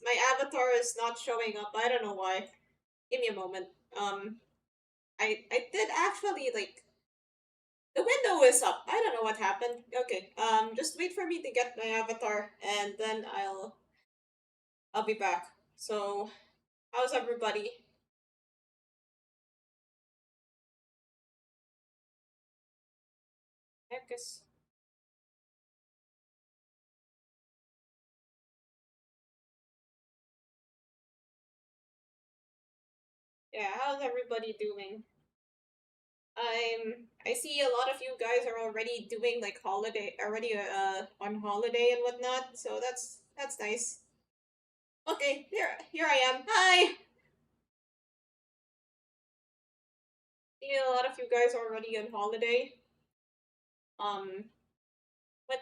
My avatar is not showing up. I don't know why. Give me a moment. I did actually like the window is up. I don't know what happened. Okay. Just wait for me to get my avatar, and then I'll be back. So, how's everybody? I guess. Yeah. How's everybody doing? I see a lot of you guys are already doing like holiday already on holiday and whatnot, so that's nice. Okay, here I am. Hi. See a lot of you guys already on holiday. Um, but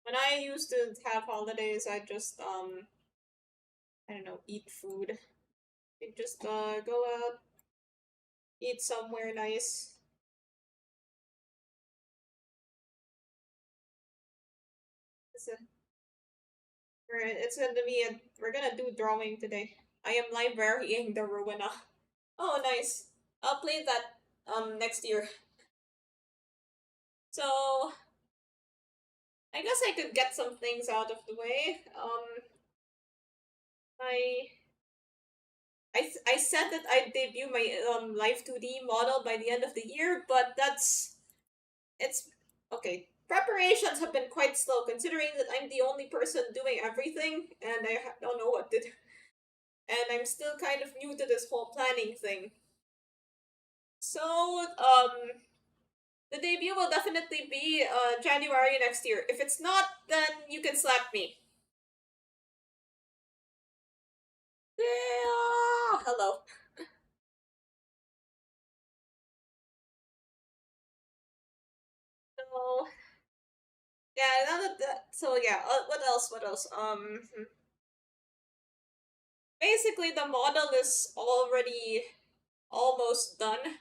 when I used to have holidays, I just I don't know, eat food. I just go out, eat somewhere nice. It's a, it's gonna be we're gonna do drawing today. I am librarying the Rowena. Oh, nice. I'll play that next year. So I guess I could get some things out of the way. I I said that I'd debut my Live 2D model by the end of the year, but it's okay. Preparations have been quite slow considering that I'm the only person doing everything and don't know what to do. And I'm still kind of new to this whole planning thing. So, the debut will definitely be January next year. If it's not, then you can slap me. Yeah. Hello. So yeah, now that so yeah. What else? What else? Basically the model is already almost done.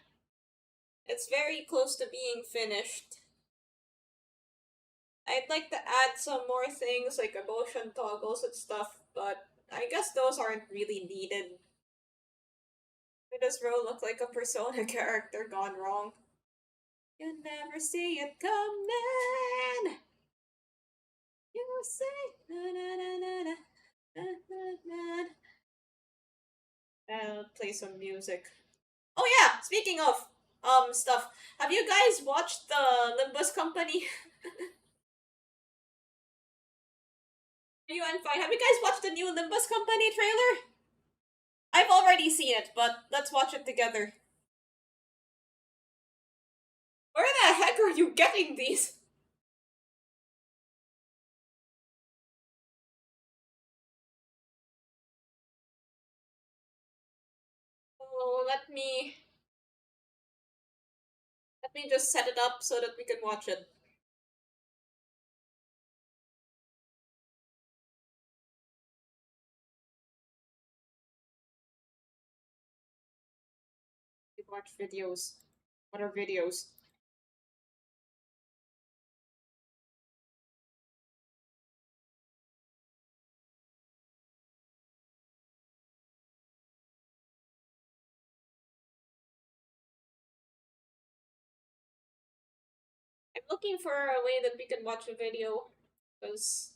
It's very close to being finished. I'd like to add some more things like emotion toggles and stuff, but I guess those aren't really needed. It does Ro look like a Persona character gone wrong? You never see it coming. You say na na na na na na na na. I'll play some music. Oh yeah, speaking of stuff, have you guys watched the Limbus Company? I'm fine. Have you guys watched the new Limbus Company trailer? I've already seen it, but let's watch it together. Where the heck are you getting these? Oh, let me just set it up so that we can watch it. watch videos. What are videos? I'm looking for a way that we can watch a video. Because,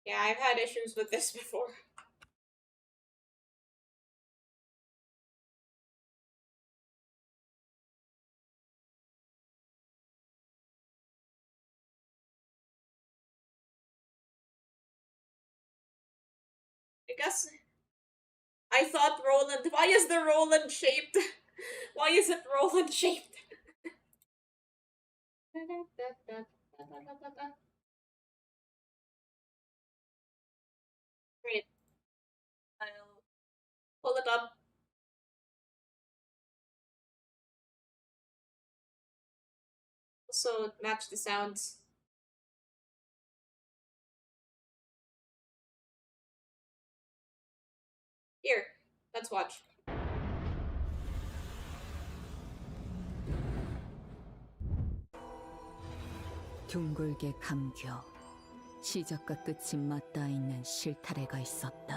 yeah, I've had issues with this before. I guess I thought Roland. Why is the Roland shaped? Why is it Roland shaped? Great. I'll pull it up. Also match the sounds. Here, let's watch. 둥글게 감겨 시작과 끝이 맞닿아 있는 실타래가 있었다.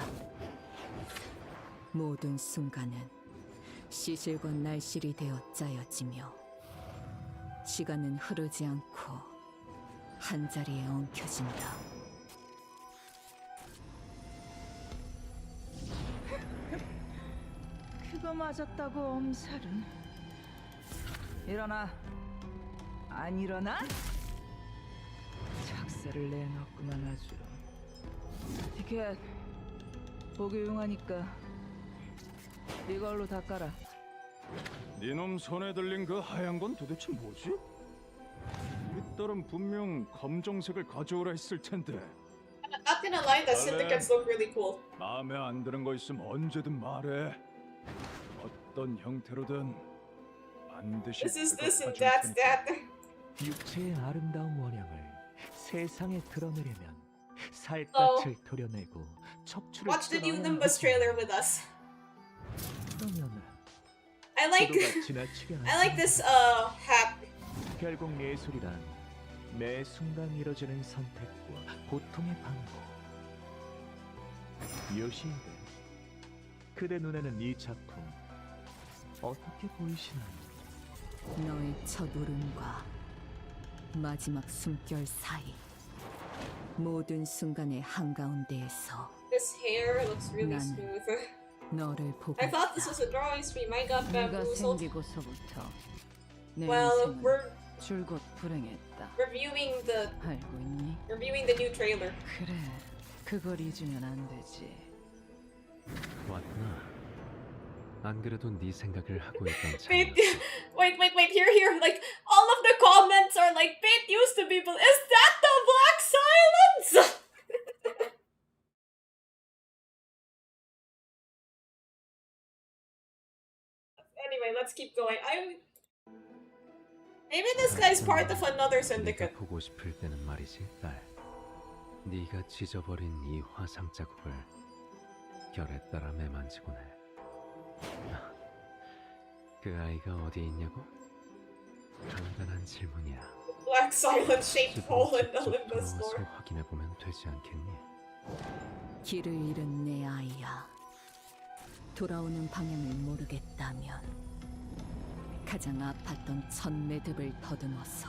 모든 순간은 시실과 날실이 되어 짜여지며 시간은 흐르지 않고 한자리에 엉켜진다. 그거 맞았다고 엄살은. 일어나. 안 일어나? 작사를 내놓구만 아주. 티켓 보기 용하니까 이걸로 닦아라. 네놈 손에 들린 그 하얀 건 도대체 뭐지? 우리 딸은 분명 검정색을 가져오라 했을 텐데. Not gonna lie, the syndicates look really cool. 마음에 안 드는 거 있으면 언제든 말해. 어떤 형태로든 반드시 This is this and 대갚아줄 that's 테니까. that. 육체의 아름다운 원형을 세상에 드러내려면 살갗을 도려내고 척추를 Watch the new 뜯어야 Nimbus 하지. trailer with us. 그러면 I like 시도가 지나치게 I like this hat. 결국 예술이란 매 순간 이뤄지는 선택과 고통의 반복. 요시이드, 그대 눈에는 이 작품 어떻게 보이시나요? 너의 첫 울음과 마지막 숨결 사이 모든 순간의 한가운데에서 This hair looks really None. smooth. 너를 보고 I thought this 있다. was a drawing stream. I got 네가 bamboozled. 생기고서부터 내 Well, 인생은 we're 줄곧 불행했다. reviewing the 알고 있니? new trailer. 그래, 그걸 잊으면 안 되지. 왔구나. 안 그래도 네 생각을 하고 있던 Fate, 참이었어. wait, here. Like all of the comments are like Fate used to be. Is that the Black Silence? Anyway, let's keep going. Maybe this guy's part of another syndicate. 네가 보고 싶을 때는 말이지, 딸. 네가 찢어버린 이 화상 자국을 결에 따라 매만지곤 해. 그 아이가 어디 있냐고? 간단한 질문이야. Black Silence shaped 지금 hole in the 직접 Limbus 돌아와서 floor. 확인해 보면 되지 않겠니? 길을 잃은 내 아이야. 돌아오는 방향을 모르겠다면 가장 아팠던 첫 매듭을 더듬어서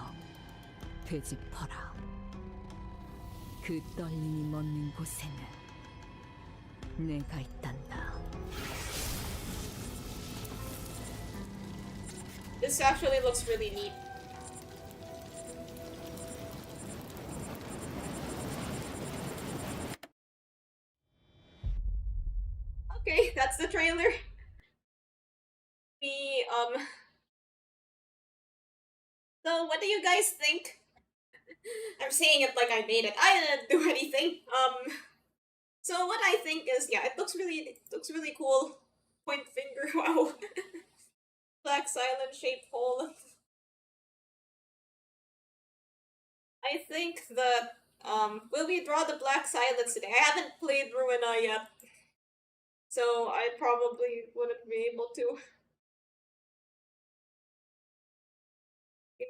되짚어라. 그 떨림이 멎는 곳에는 내가 있단다. This actually looks really neat. Okay, that's the trailer. We So what do you guys think? I'm saying it like I made it. I didn't do anything. So what I think is, yeah, it looks really cool. Point finger, wow. Black silent shaped hole. I think that will we draw the Black Silence today? I haven't played Ruina yet, so I probably wouldn't be able to.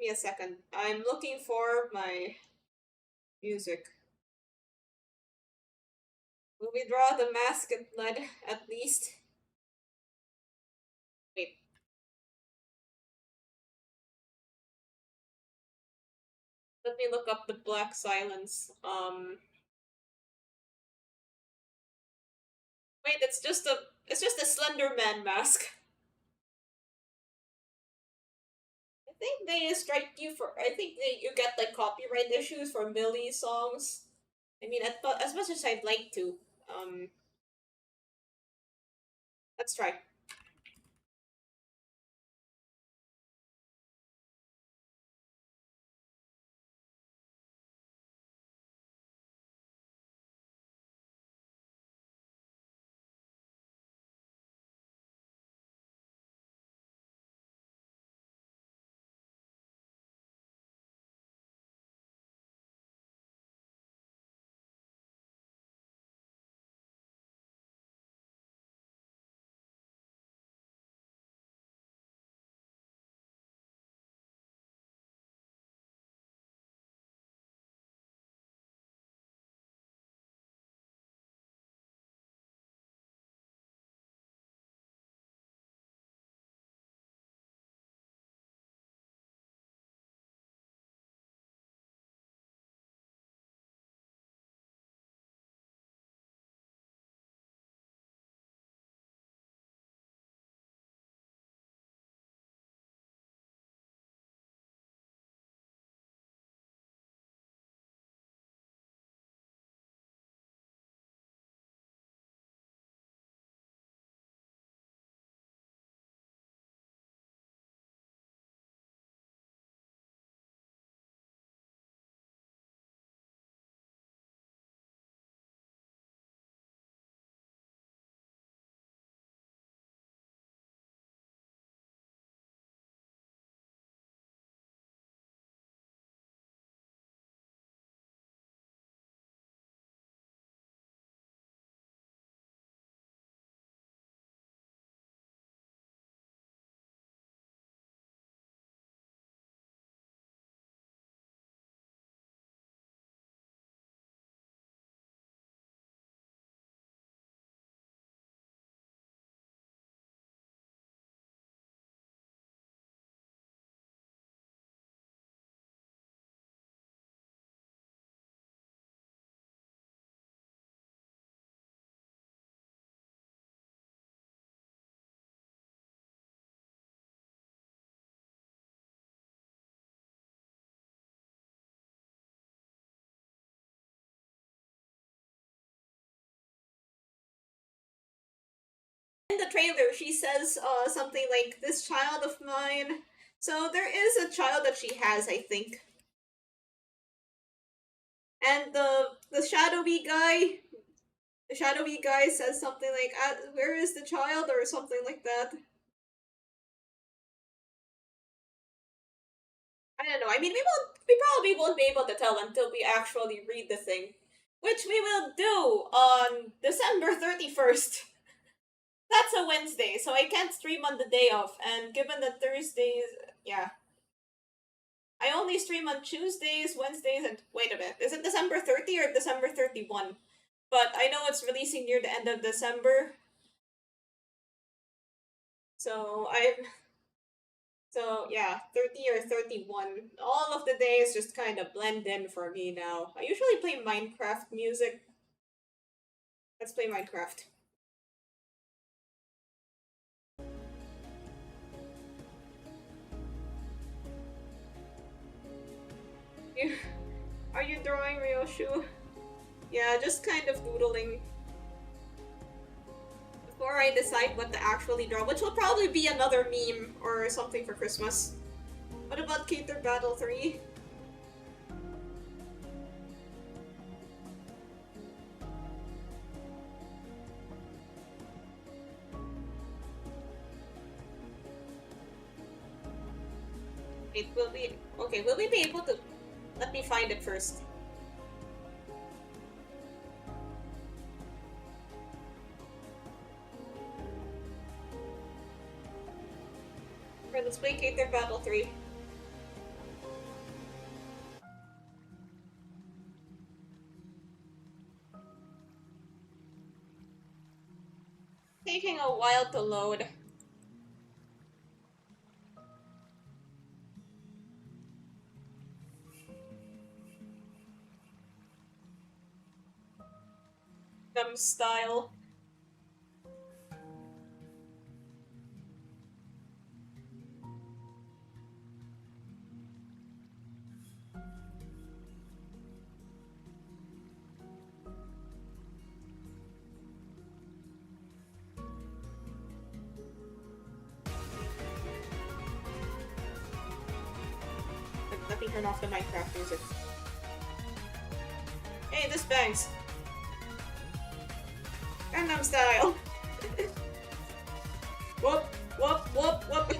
me a second. I'm looking for my music. Will we draw the mask and blood at least? Wait. Let me look up the Black Silence. Wait, it's just a Slender Man mask. I think they strike you for. I think you get like copyright issues for Millie songs. I mean, as much as I'd like to. Um, let's try. In the trailer, she says something like "this child of mine." So there is a child that she has, I think. And the shadowy guy says something like, "Where is the child?" or something like that. I don't know. I mean, we probably won't be able to tell until we actually read the thing, which we will do on December 31st. That's a Wednesday, so I can't stream on the day off. And given that Thursdays, yeah, I only stream on Tuesdays, Wednesdays, and wait a minute, is it December 30 or December 31? But I know it's releasing near the end of December, so yeah, 30 or 31. All of the days just kind of blend in for me now. I usually play Minecraft music. Let's play Minecraft. You, are you drawing Ryoshu? Yeah, just kind of doodling. Before I decide what to actually draw, which will probably be another meme or something for Christmas. What about Cater Battle 3? Wait, will we be able to... Let me find it first. Alright, let's play Cater Battle 3. while to load. Them style. Let me turn off the Minecraft music. Hey, this bangs. Gangnam style. Whoop, whoop, whoop, whoop.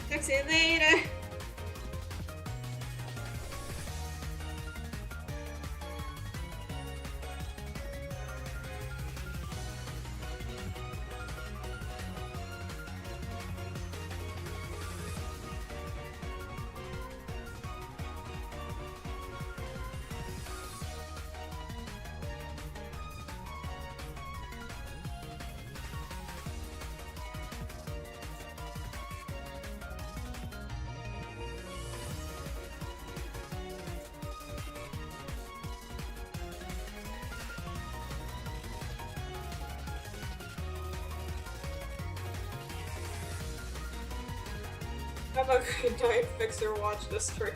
Text you later. Have a good night, Fixer. Watch this trick.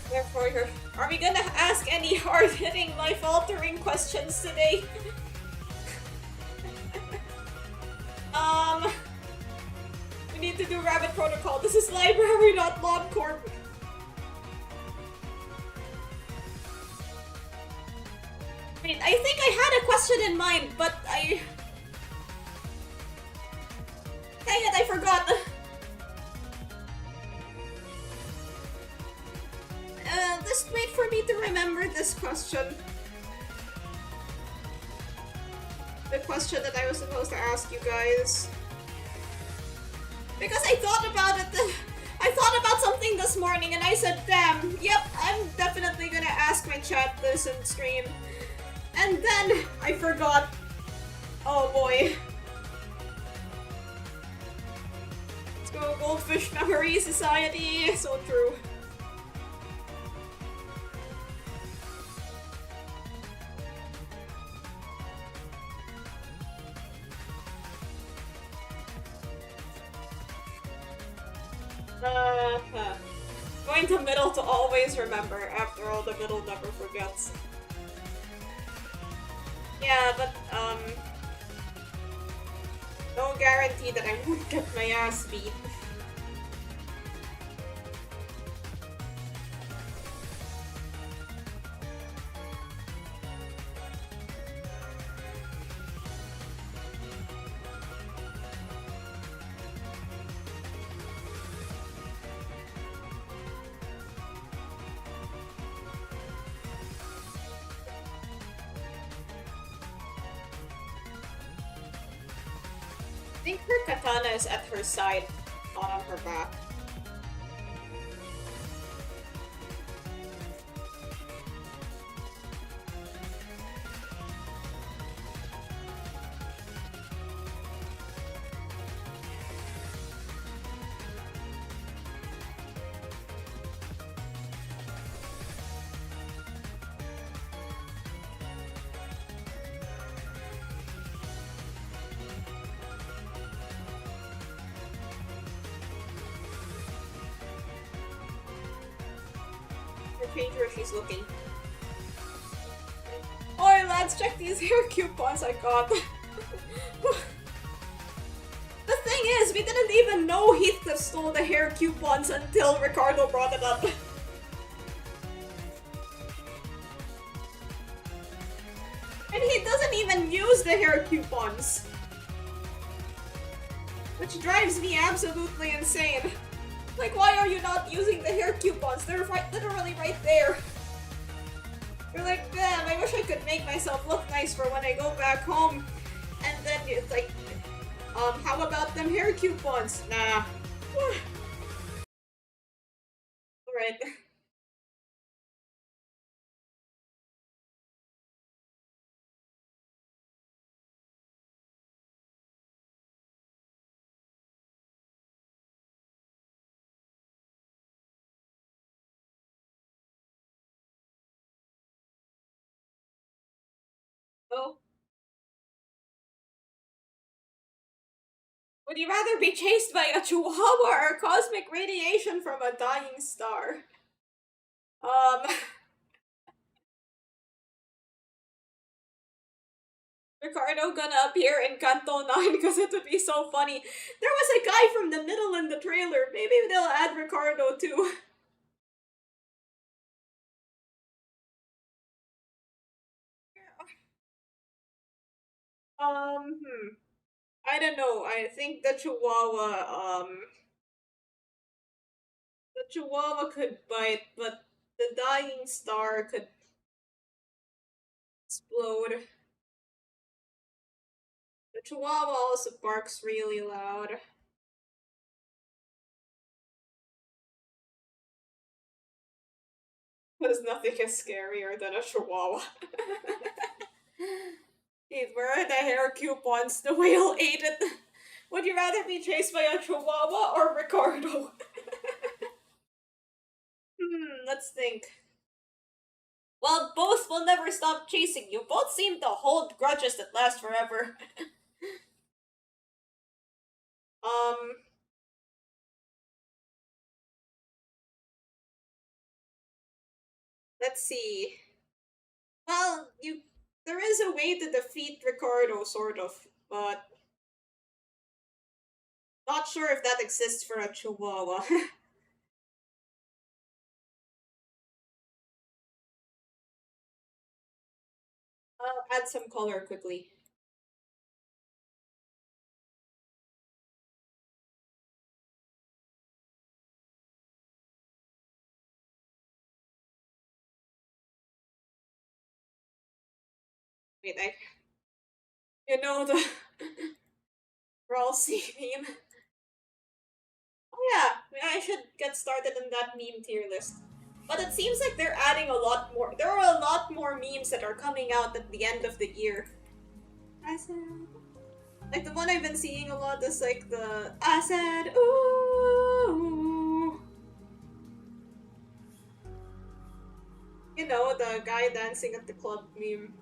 Therefore, are we gonna ask any hard-hitting, life-altering questions today? We need to do Rabbit Protocol. This is library, not Lob Corp. Wait, I think I had a question in mind, but dang it, I forgot. Just wait for me to remember this question. The question that I was supposed to ask you guys. Because I thought about it. I thought about something this morning and I said, damn, yep, I'm definitely gonna ask my chat this in stream. And then I forgot. Oh boy. Let's go, Goldfish Memory Society. So true. Going to middle to always remember. After all, the middle never forgets. Yeah, but, no guarantee that I won't get my ass beat. I think her katana is at her side, not on her back. change where she's looking. Oi lads, check these hair coupons I got. The thing is, we didn't even know Heathcliff stole the hair coupons until Ricardo brought it up. And he doesn't even use the hair coupons. Which drives me absolutely insane. Like, why are you not using the hair coupons? They're literally right there. You're like, damn, I wish I could make myself look nice for when I go back home. And then it's like, how about them hair coupons? Nah. Alright. Oh. Would you rather be chased by a chihuahua or cosmic radiation from a dying star? Ricardo gonna appear in Canto 9 because it would be so funny. There was a guy from the middle in the trailer. Maybe they'll add Ricardo too. I don't know. I think the Chihuahua could bite, but the dying star could explode. The Chihuahua also barks really loud. Because nothing is scarier than a Chihuahua. Dude, where are the hair coupons? The whale ate it. Would you rather be chased by a Chihuahua or Ricardo? Let's think. Well, both will never stop chasing you. Both seem to hold grudges that last forever. Let's see. Well, there is a way to defeat Ricardo, sort of, but not sure if that exists for a Chihuahua. I'll add some color quickly. Wait, you know the Brawl C meme? Oh yeah, I should get started in that meme tier list. But it seems like they're adding a lot more. There are a lot more memes that are coming out at the end of the year. I said, like the one I've been seeing a lot is like the I said ooh. You know, the guy dancing at the club meme.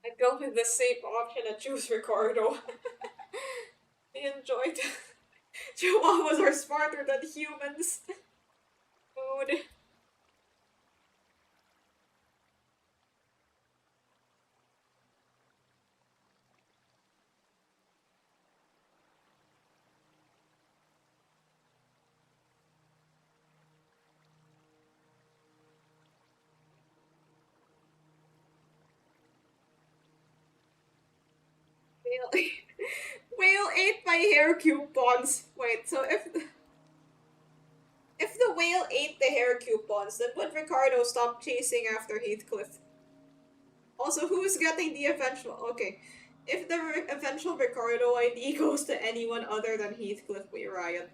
I'd go with the safe option and choose Ricardo. They enjoyed. Chihuahuas are smarter than humans. Food. Whale, whale ate my hair coupons. Wait, so if the whale ate the hair coupons, then would Ricardo stop chasing after Heathcliff? Also, who's getting the eventual? Okay, if the eventual Ricardo ID goes to anyone other than Heathcliff, we riot.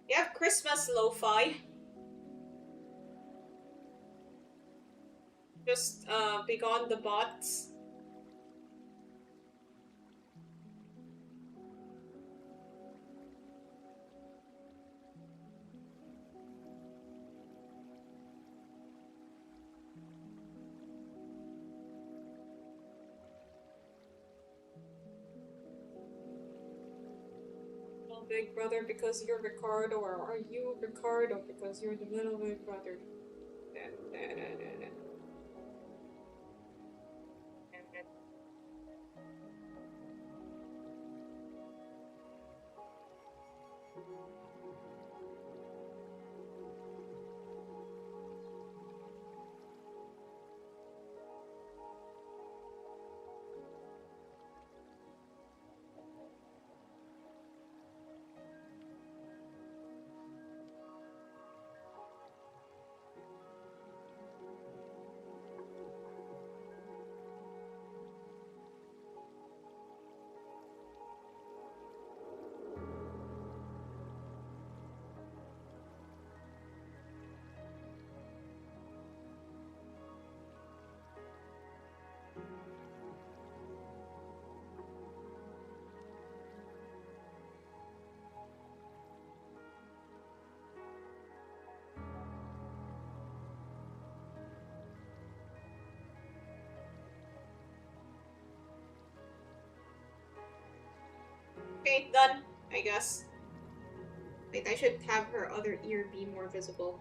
You have Christmas lo-fi. Just begone the bots. Big brother because you're Ricardo, or are you Ricardo because you're the little big brother? Okay, done, I guess. Wait, I should have her other ear be more visible.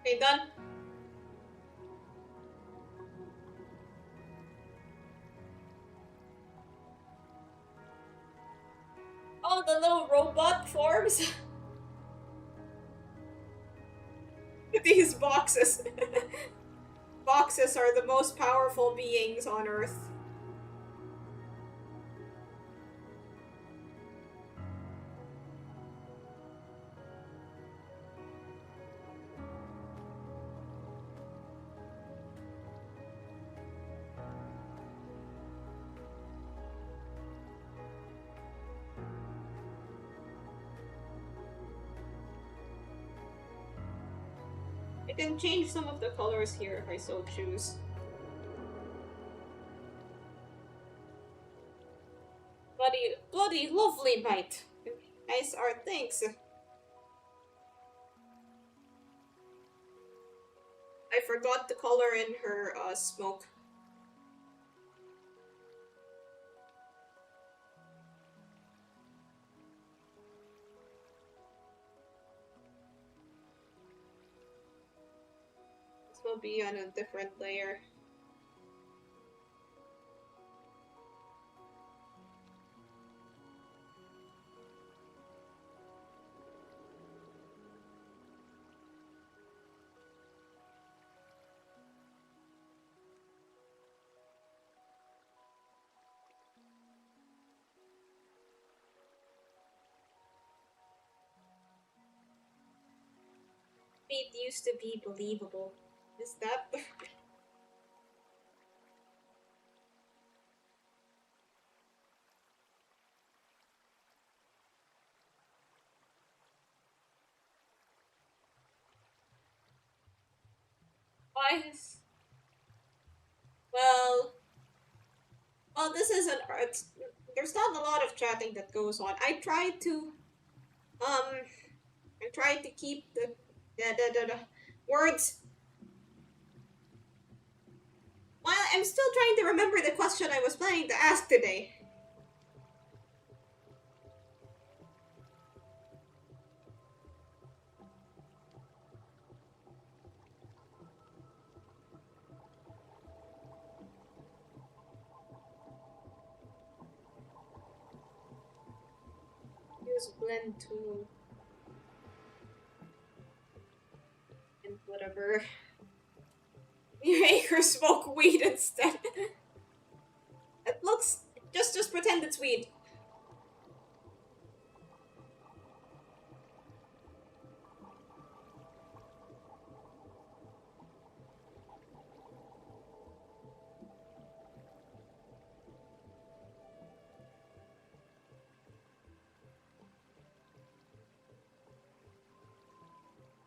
Okay, done. Oh, the little robot forms. These boxes. Boxes are the most powerful beings on Earth. I can change some of the colors here if I so choose. Bloody lovely, mate. Nice art, thanks. I forgot the color in her smoke. This will be on a different layer. It used to be believable. Is that? Why? Well, well, this is an art. There's not a lot of chatting that goes on. Um, I tried to keep the words. Well, I'm still trying to remember the question I was planning to ask today. Use blend tool. And whatever. You make her smoke weed instead. It looks... Just pretend it's weed.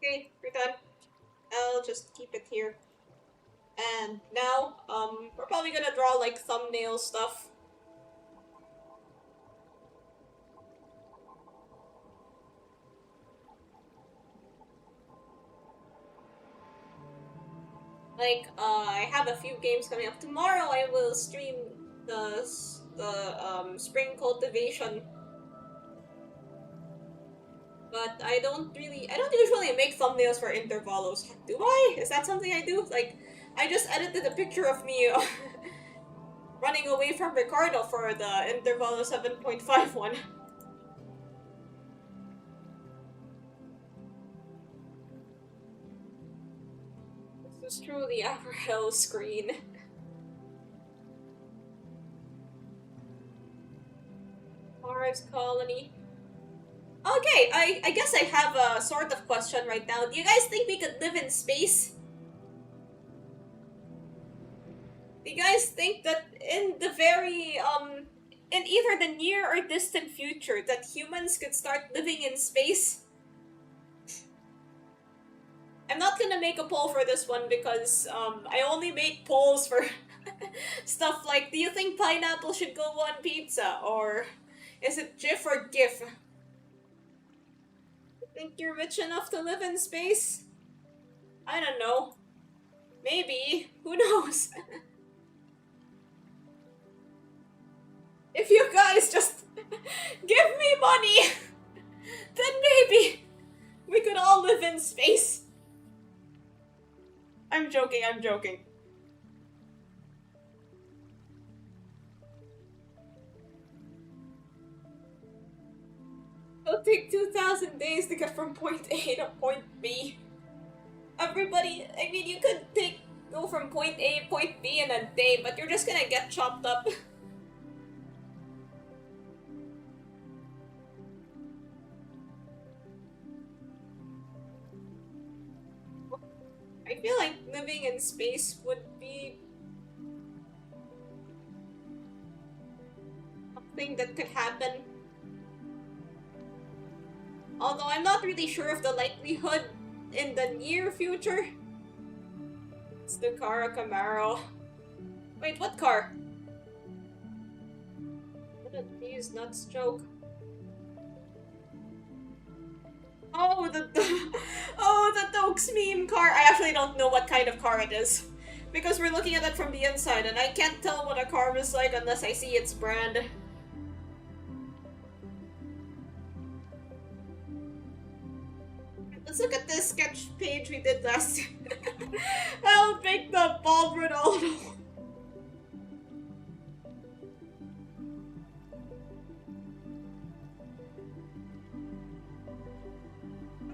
Okay, we're done. I'll just keep it here. And now, we're probably gonna draw like thumbnail stuff. Like, I have a few games coming up. Tomorrow I will stream the spring cultivation. But I don't usually make thumbnails for intervalos. Do I? Is that something I do? Like, I just edited a picture of me running away from Ricardo for the intervalo 7.51. This is truly our hell screen. Mars colony. Okay, I guess I have a sort of question right now. Do you guys think we could live in space? Do you guys think that in the very in either the near or distant future that humans could start living in space? I'm not gonna make a poll for this one because I only make polls for stuff like, do you think pineapple should go on pizza, or is it GIF or GIF? Think you're rich enough to live in space? I don't know. Maybe. Who knows? If you guys just give me money, then maybe we could all live in space. I'm joking, I'm joking. It'll take 2,000 days to get from point A to point B. Everybody, I mean, you could go from point A to point B in a day, but you're just gonna get chopped up. I feel like living in space would be something that could happen. Although I'm not really sure of the likelihood in the near future. It's the car, a Camaro. Wait, what car? What did these nuts joke? Oh, oh, the Dokes meme car. I actually don't know what kind of car it is. Because we're looking at it from the inside, and I can't tell what a car is like unless I see its brand. Let's look at this sketch page we did last year. I'll pick the bald Ronaldo.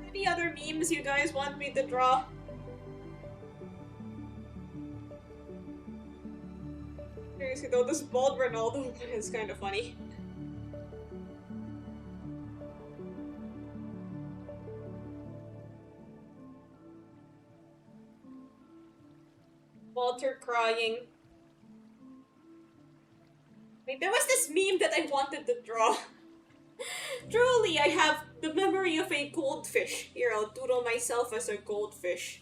Any other memes you guys want me to draw? Seriously though, this bald Ronaldo one is kind of funny. Walter crying. Wait, there was this meme that I wanted to draw. Truly, I have the memory of a goldfish. Here, I'll doodle myself as a goldfish.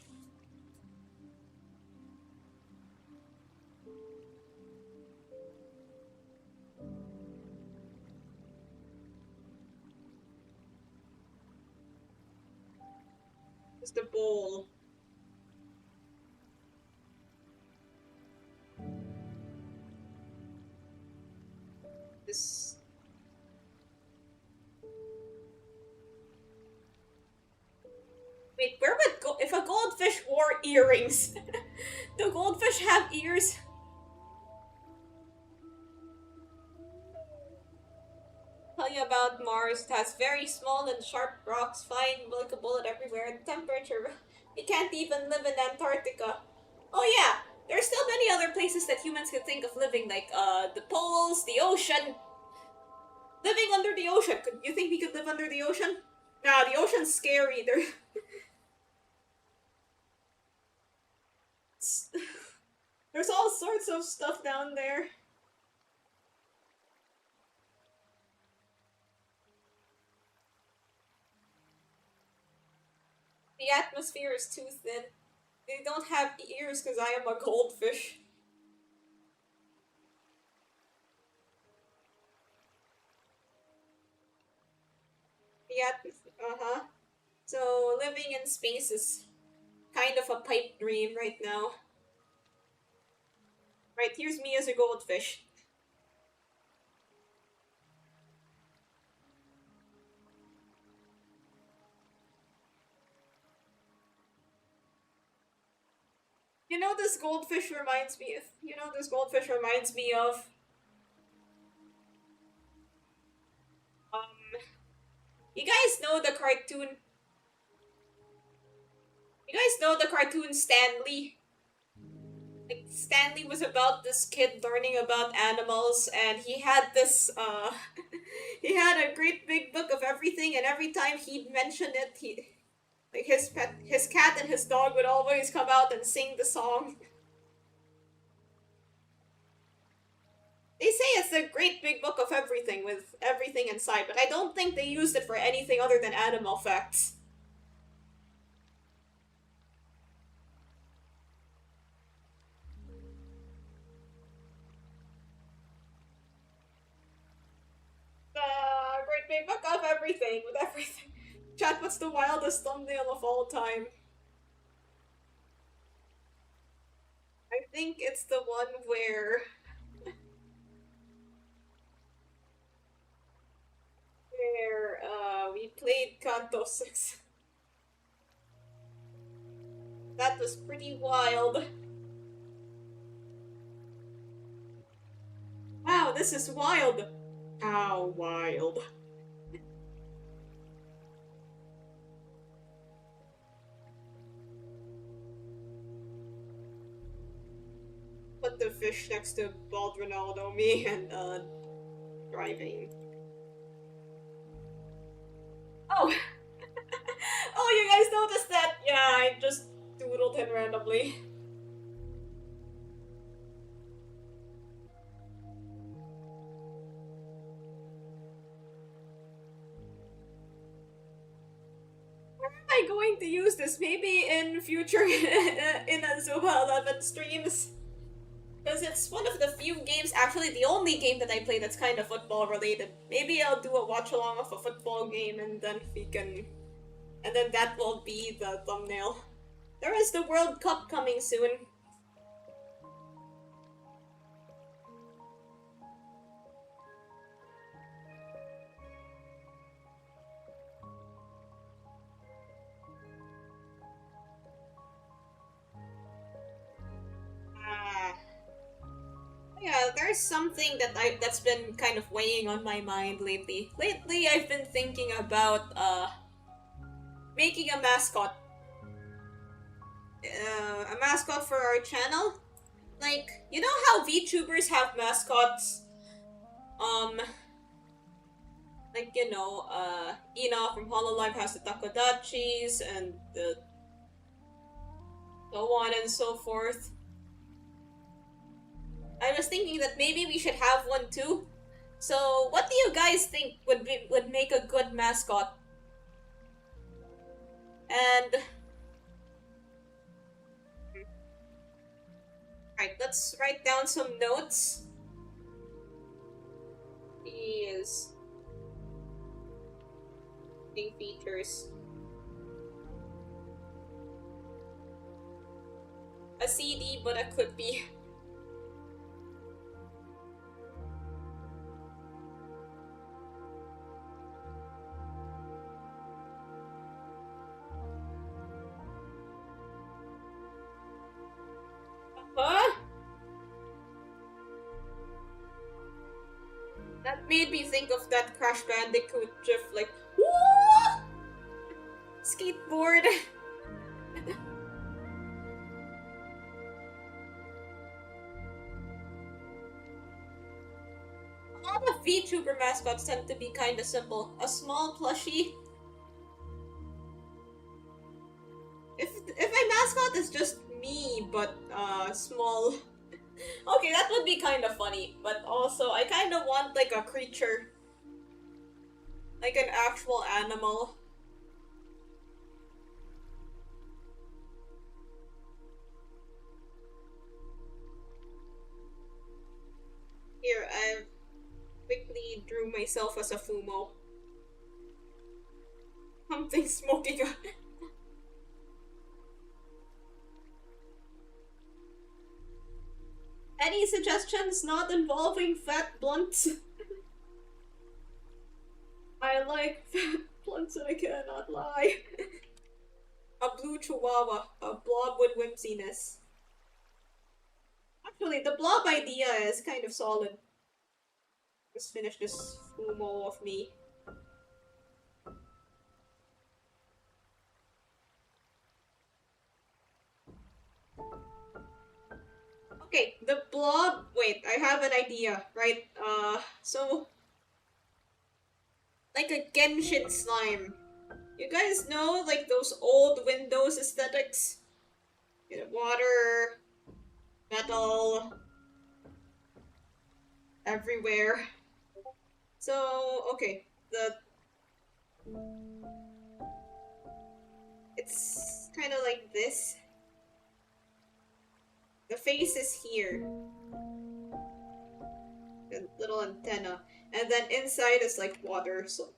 It's the bowl. This. Wait, where would if a goldfish wore earrings? Do goldfish have ears? Tell you about Mars. It has very small and sharp rocks flying like a bullet everywhere. And temperature, we can't even live in Antarctica. Oh yeah, there's still many other places that humans can think of living, like the poles, the ocean. Living under the ocean. Could you think we could live under the ocean? Nah, the ocean's scary. There's all sorts of stuff down there. The atmosphere is too thin. They don't have ears because I am a goldfish. The uh-huh. So living in space is kind of a pipe dream right now. Right, here's me as a goldfish. This goldfish reminds me of. This goldfish reminds me of. Um, you guys know the cartoon. You guys know the cartoon Stanley. Like Stanley was about this kid learning about animals, and he had this. He had a great big book of everything, and every time he'd mention it, like his cat, and his dog would always come out and sing the song. They say it's a great big book of everything with everything inside, but I don't think they used it for anything other than animal facts. The great big book of everything with everything. Chat, what's the wildest thumbnail of all time? I think it's the one where we played Kanto 6. That was pretty wild. Wow, this is wild. How wild. Put the fish next to Bald Ronaldo, me, and driving. Oh! Oh, you guys noticed that? Yeah, I just doodled him randomly. Where am I going to use this? Maybe in future in Azuha 11 streams? Because it's one of the few games, actually the only game that I play that's kind of football related. Maybe I'll do a watch along of a football game and then we can... And then that will be the thumbnail. There is the World Cup coming soon. Yeah, there's something that's been kind of weighing on my mind lately. Lately, I've been thinking about making a mascot. A mascot for our channel. Like, you know how VTubers have mascots? Like, Ina from Hololive has the Takodachis and the so on and so forth. I was thinking that maybe we should have one too. So, what do you guys think would make a good mascot? And alright, let's write down some notes. Is features. A CD, but a clippy. Huh? That made me think of that Crash Bandicoot gif, like, woo! Skateboard. All the VTuber mascots tend to be kind of simple. A small plushie. If my mascot is just me, but small. Okay, that would be kind of funny, but also I kind of want like a creature, like an actual animal. myself as a Fumo. Something smoking. Any suggestions not involving fat blunts? I like fat blunts and I cannot lie. A blue chihuahua, a blob with whimsiness. Actually, the blob idea is kind of solid. Let's finish this Fumo of me. Okay, the blob. Wait, I have an idea, right? So like a Genshin slime. You guys know, like those old Windows aesthetics? You know, water, metal, everywhere. So, okay, it's kind of like this. The face is here. The little antenna. And then inside is like water, so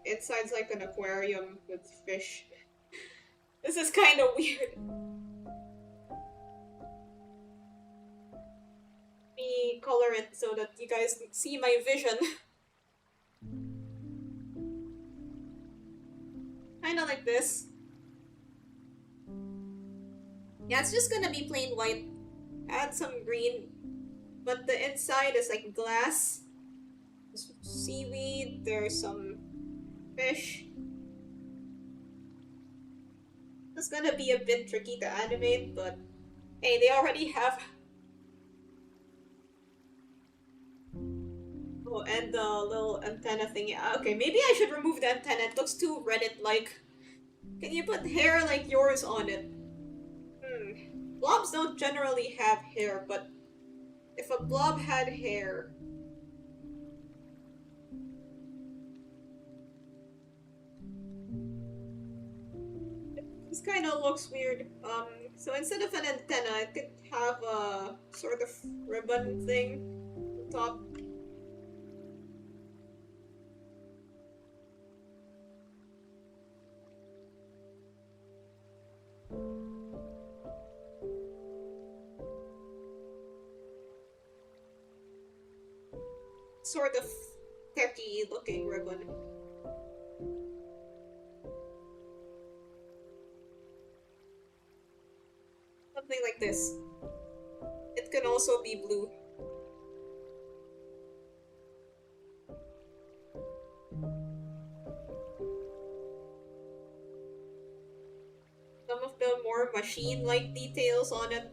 inside's like an aquarium with fish. This is kind of weird. Me color it so that you guys see my vision. Kinda like this. Yeah, it's just gonna be plain white. Add some green. But the inside is like glass. There's seaweed, there's some fish. It's gonna be a bit tricky to animate, but hey, they already have. Oh, and the little antenna thing. Yeah, okay, maybe I should remove the antenna. It looks too Reddit-like. Can you put hair like yours on it? Blobs don't generally have hair, but if a blob had hair... This kind of looks weird. So instead of an antenna, it could have a sort of ribbon thing on top. Sort of techy looking ribbon. Something like this. It can also be blue. Some of the more machine-like details on it.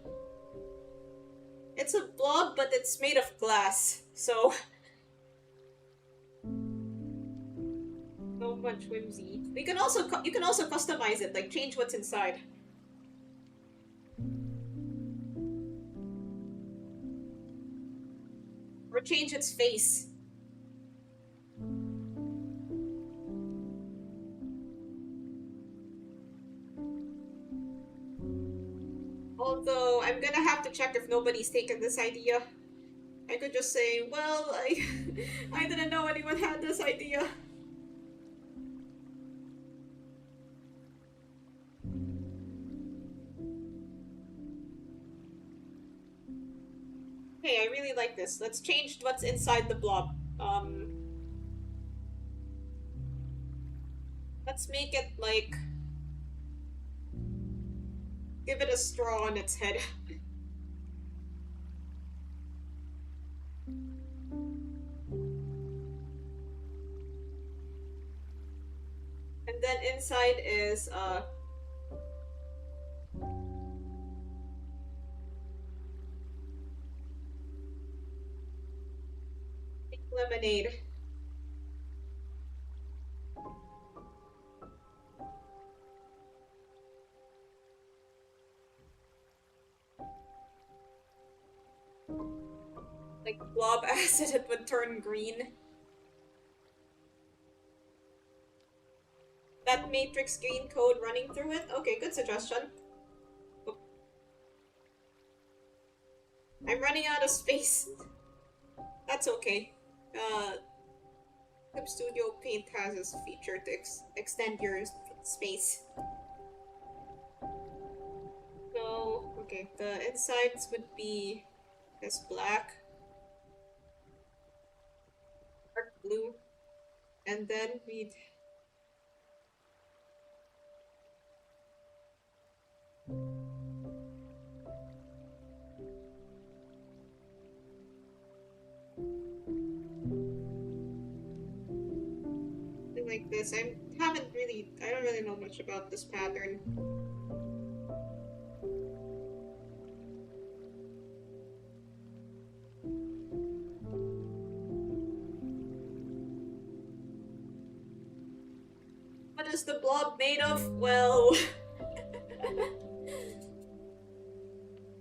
It's a blob, but it's made of glass, so... so much whimsy. You can also customize it, like change what's inside. Or change its face. Although, I'm gonna have to check if nobody's taken this idea. I could just say, well, I didn't know anyone had this idea. Hey, I really like this. Let's change what's inside the blob. Let's make it like... give it a straw on its head. And then inside is, pink lemonade. Like blob acid, it would turn green. That matrix green code running through it? Okay, good suggestion. I'm I'm running out of space. That's okay. Clip Studio Paint has this feature to extend your space. So, okay, the insides would be this black, dark blue, and then we'd something like this. I don't really know much about this pattern. What is the blob made of? Well,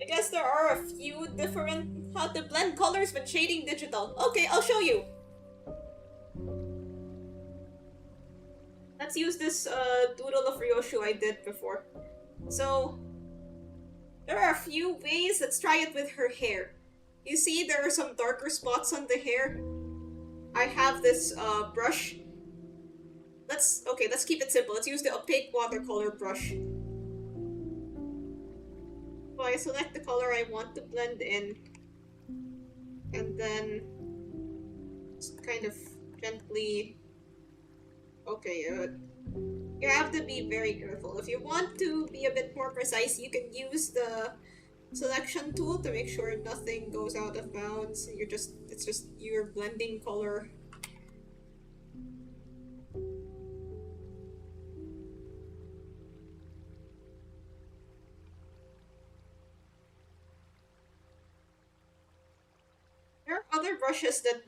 I guess there are a few different how to blend colors with shading digital. Okay, I'll show you. Let's use this doodle of Ryoshu I did before. So, there are a few ways. Let's try it with her hair. You see there are some darker spots on the hair. I have this brush. Let's keep it simple. Let's use the opaque watercolor brush. So I select the color I want to blend in, and then just kind of gently. Okay, you have to be very careful. If you want to be a bit more precise, you can use the selection tool to make sure nothing goes out of bounds. It's just you're blending color. There are other brushes that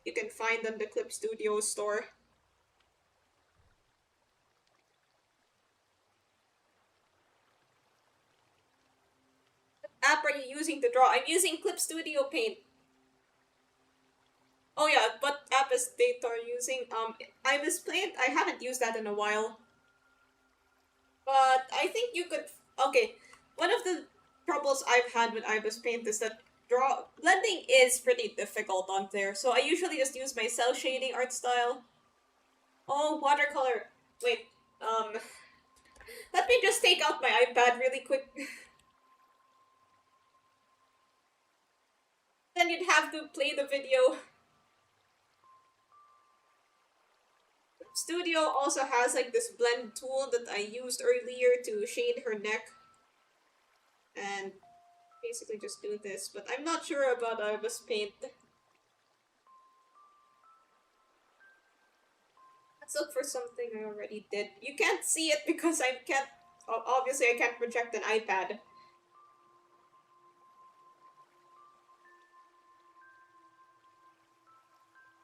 you can find on the Clip Studio store. What app are you using to draw? I'm using Clip Studio Paint. Oh yeah, what app is Date are using? Ibis Paint. I haven't used that in a while. But I think you could. Okay, one of the troubles I've had with Ibis Paint is that blending is pretty difficult on there. So I usually just use my cell shading art style. Oh, watercolor. Wait. Let me just take out my iPad really quick. Then you'd have to play the video. Studio also has like this blend tool that I used earlier to shade her neck. And basically just do this, but I'm not sure about Ibis Paint. Let's look for something I already did. You can't see it because obviously I can't project an iPad.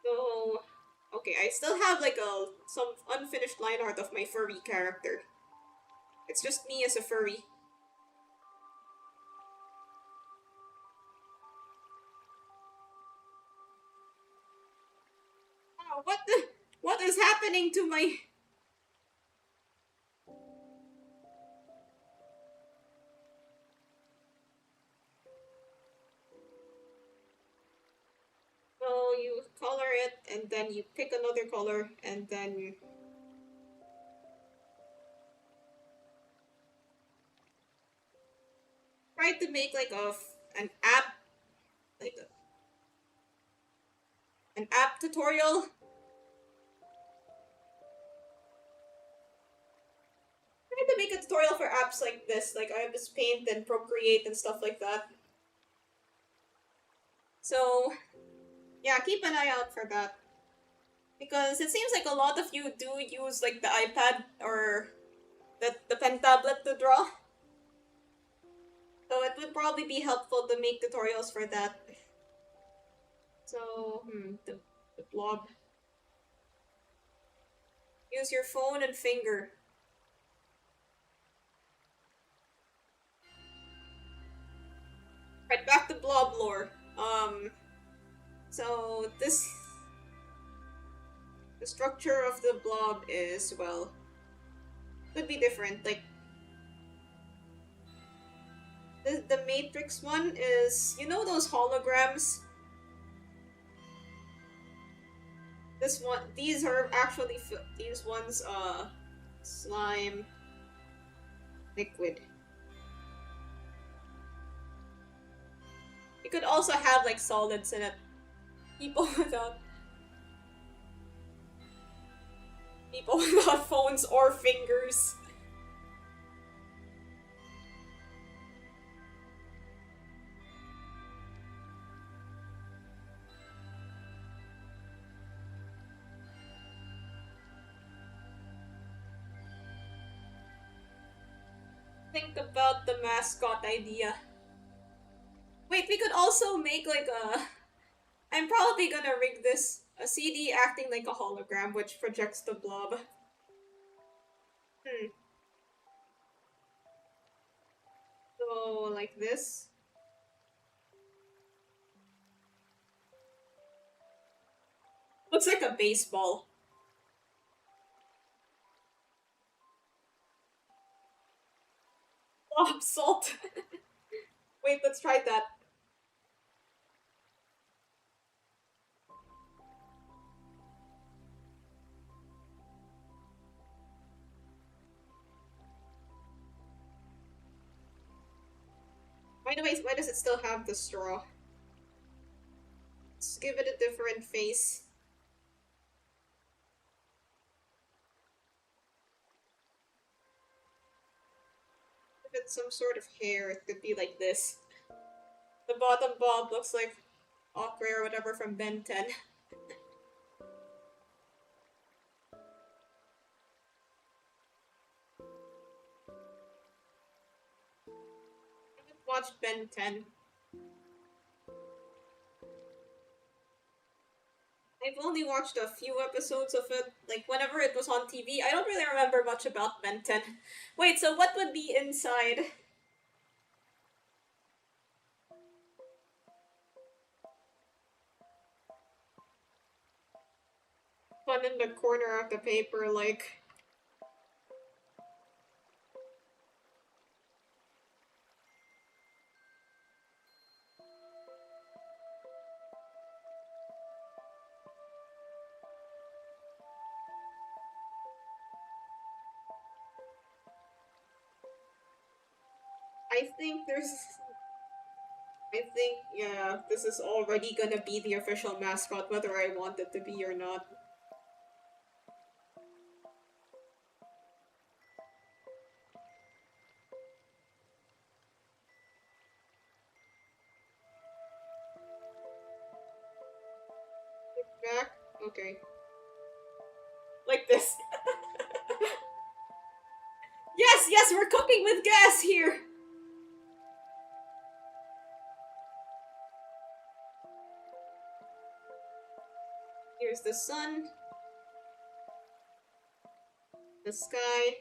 So, okay, I still have like some unfinished line art of my furry character. It's just me as a furry. Oh, what is happening to my... So you color it, and then you pick another color, and then you try to make like an app, like an app tutorial. Try to make a tutorial for apps like this, like Ibis Paint and Procreate and stuff like that. So yeah, keep an eye out for that. Because it seems like a lot of you do use like the iPad or the pen tablet to draw. So it would probably be helpful to make tutorials for that. So, the blob. Use your phone and finger. Right, back to blob lore. So the structure of the blob is, well, could be different. Like, The Matrix one is, you know those holograms? This one, these are actually, these ones, slime liquid. You could also have like solids in it. People without phones or fingers. Think about the mascot idea. Wait, we could also make like a. I'm probably gonna rig this. A CD acting like a hologram, which projects the blob. Hmm. So, like this. Looks like a baseball. Blob salt. Wait, let's try that. By the way, why does it still have the straw? Let's give it a different face. If it's some sort of hair, it could be like this. The bottom bob looks like Awkward or whatever from Ben 10. I haven't watched Ben 10. I've only watched a few episodes of it, like whenever it was on TV. I don't really remember much about Ben 10. Wait, so what would be inside? One in the corner of the paper, like. I think there's. I think, yeah, this is already gonna be the official mascot, whether I want it to be or not. Back? Okay. Like this. Yes, yes, we're cooking with gas here! Here's the sun. The sky.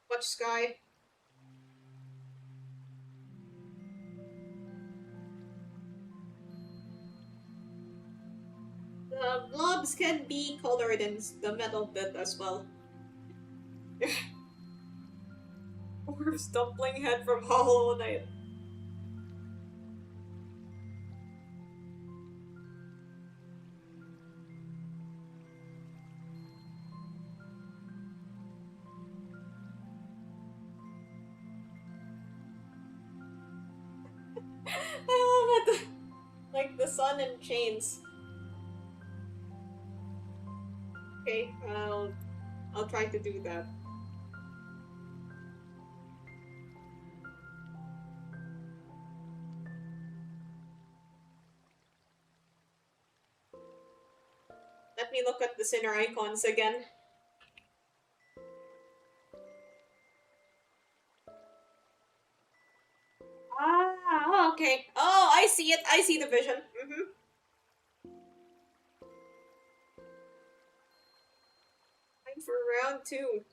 Much sky. The blobs can be colored in the metal bit as well. Orv's dumpling head from Hollow Knight. I love it! Like the sun and chains. Okay, I'll try to do that. Let me look at the Sinner icons again. Ah, okay. Oh, I see it. I see the vision. Time for round 2.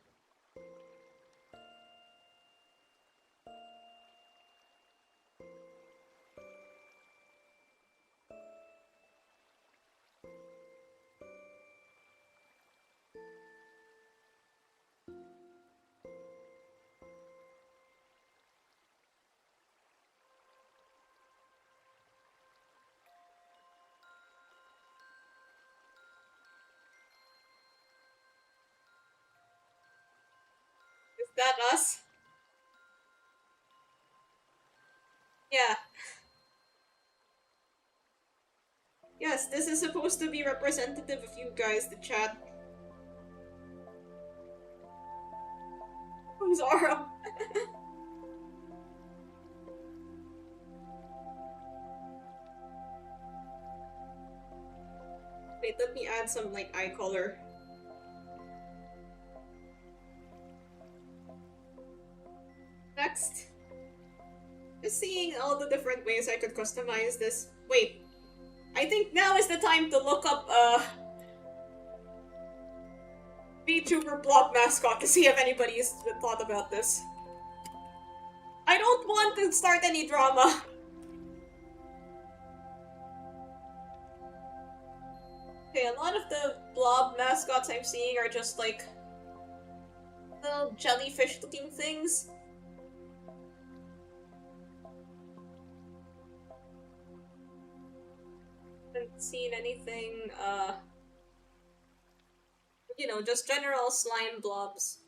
that us? Yeah. Yes, this is supposed to be representative of you guys, the chat. Who's Aram? Wait, let me add some like eye color. Next. Just seeing all the different ways I could customize this. Wait. I think now is the time to look up VTuber blob mascot to see if anybody's thought about this. I don't want to start any drama. Okay, a lot of the blob mascots I'm seeing are just like little jellyfish looking things. Haven't seen anything, you know, just general slime blobs.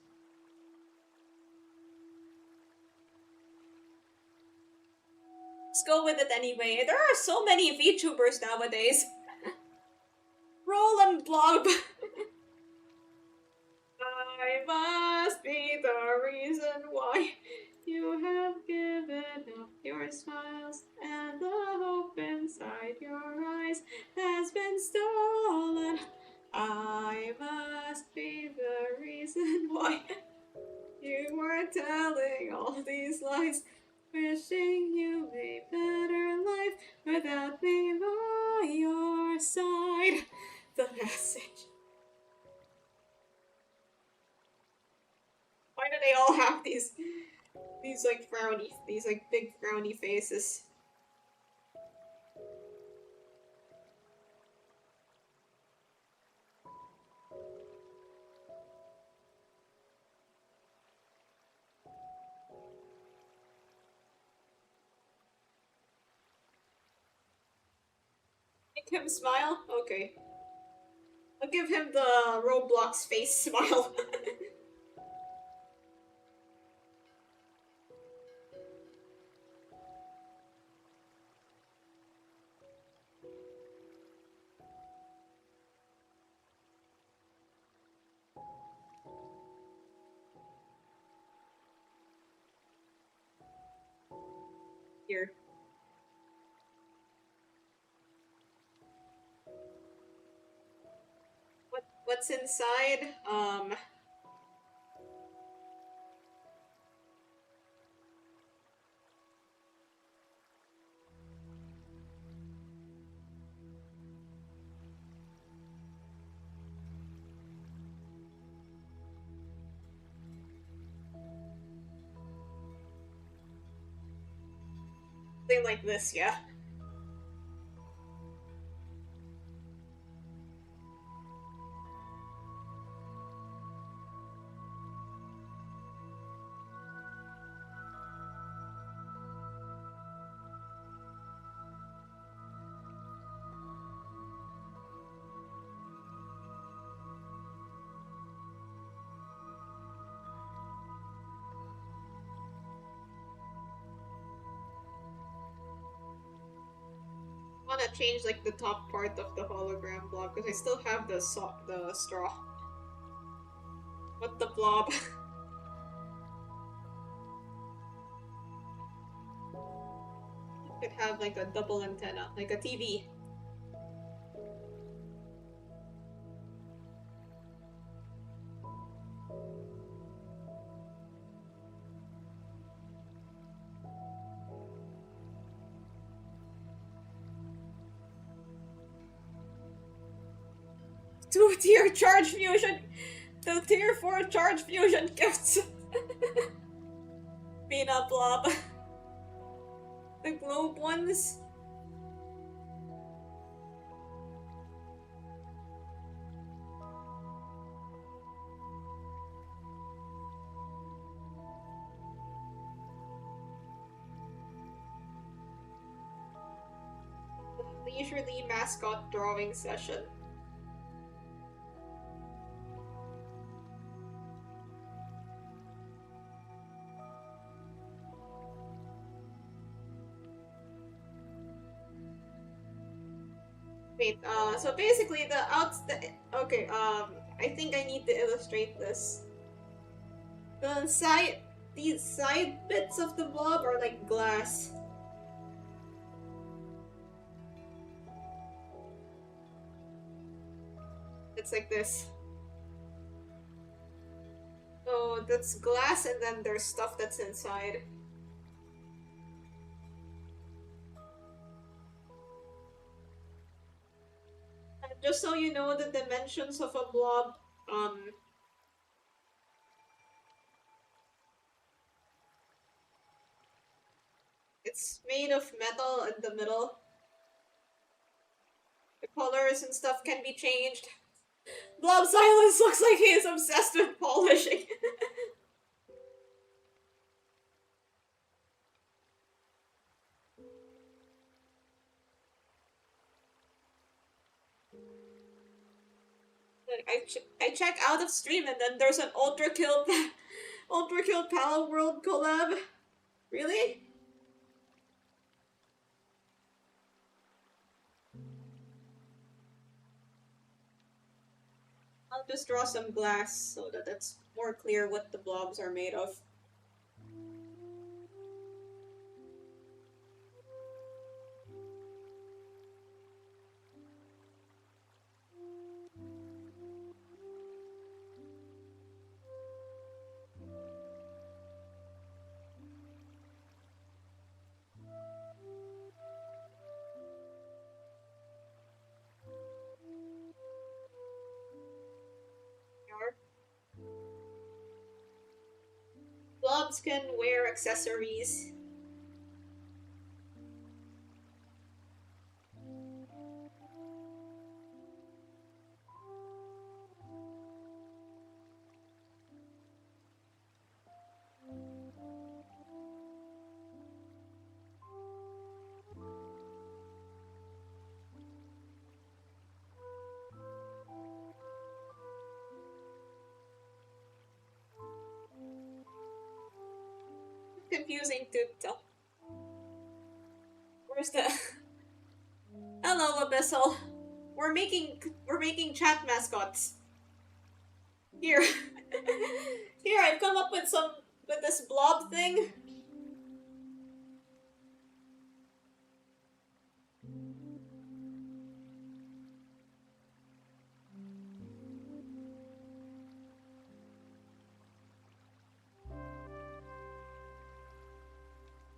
Let's go with it anyway. There are so many VTubers nowadays. Roll and blob. I must be the reason why you have given up your smiles, and the hope inside your eyes has been stolen. I must be the reason why you were telling all these lies, wishing you a better life without me by your side. The message. Why do they all have these like frowny, these like big frowny faces? Make him smile? Okay. I'll give him the Roblox face smile. Here. What's inside? Something like this, yeah. I wanna change like the top part of the hologram blob because I still have the straw. What the blob? Could have like a double antenna, like a TV. Two-tier charge fusion! The tier 4 charge fusion gifts! Peanut blob. The globe ones. Leisurely mascot drawing session. So basically okay, I think I need to illustrate this. The these side bits of the blob are like glass. It's like this. So that's glass, and then there's stuff that's inside. And just so you know the dimensions of a blob, it's made of metal in the middle. The colors and stuff can be changed. Blob Silence looks like he is obsessed with polishing. I check out of stream, and then there's an Ultra Kill Pal World collab. Really? I'll just draw some glass so that it's more clear what the blobs are made of. Blobs can wear accessories. Confusing to tell. Where's the Hello, Abyssal. We're making chat mascots. Here. Here, I've come up with this blob thing.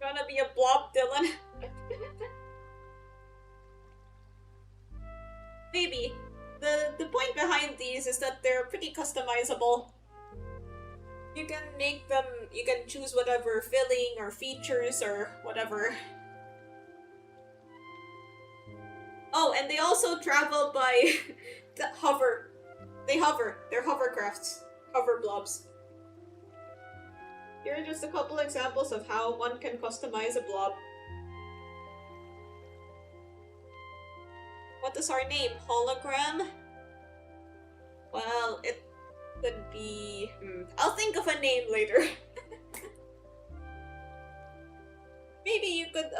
Gonna be a blob, Dylan. Maybe. The point behind these is that they're pretty customizable. You can make them, you can choose whatever filling or features or whatever. Oh, and they also travel by hover. They hover. They're hovercrafts. Hover blobs. Here are just a couple examples of how one can customize a blob. What is our name? Hologram? Well, it could be... I'll think of a name later. Maybe you could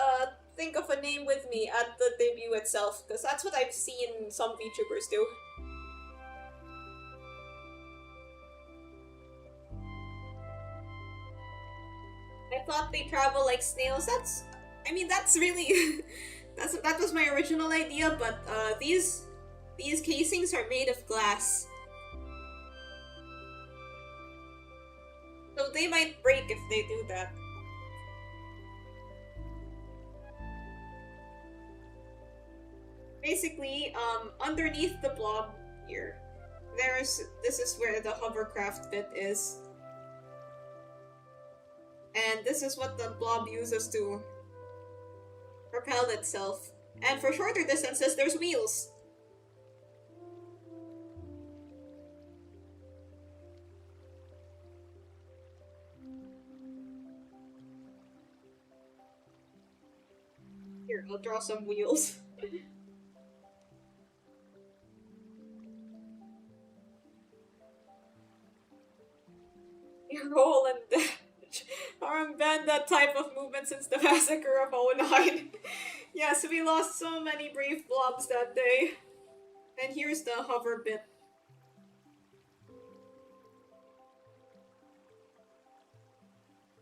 think of a name with me at the debut itself, because that's what I've seen some VTubers do. I thought they travel like snails. That's really... that was my original idea, but these casings are made of glass. So they might break if they do that. Basically, underneath the blob here, this is where the hovercraft bit is. And this is what the blob uses to propel itself. And for shorter distances, there's wheels. Here, I'll draw some wheels. You roll and dash. Haven't banned that type of movement since the massacre of '09. Yes, we lost so many brave blobs that day. And here's the hover bit.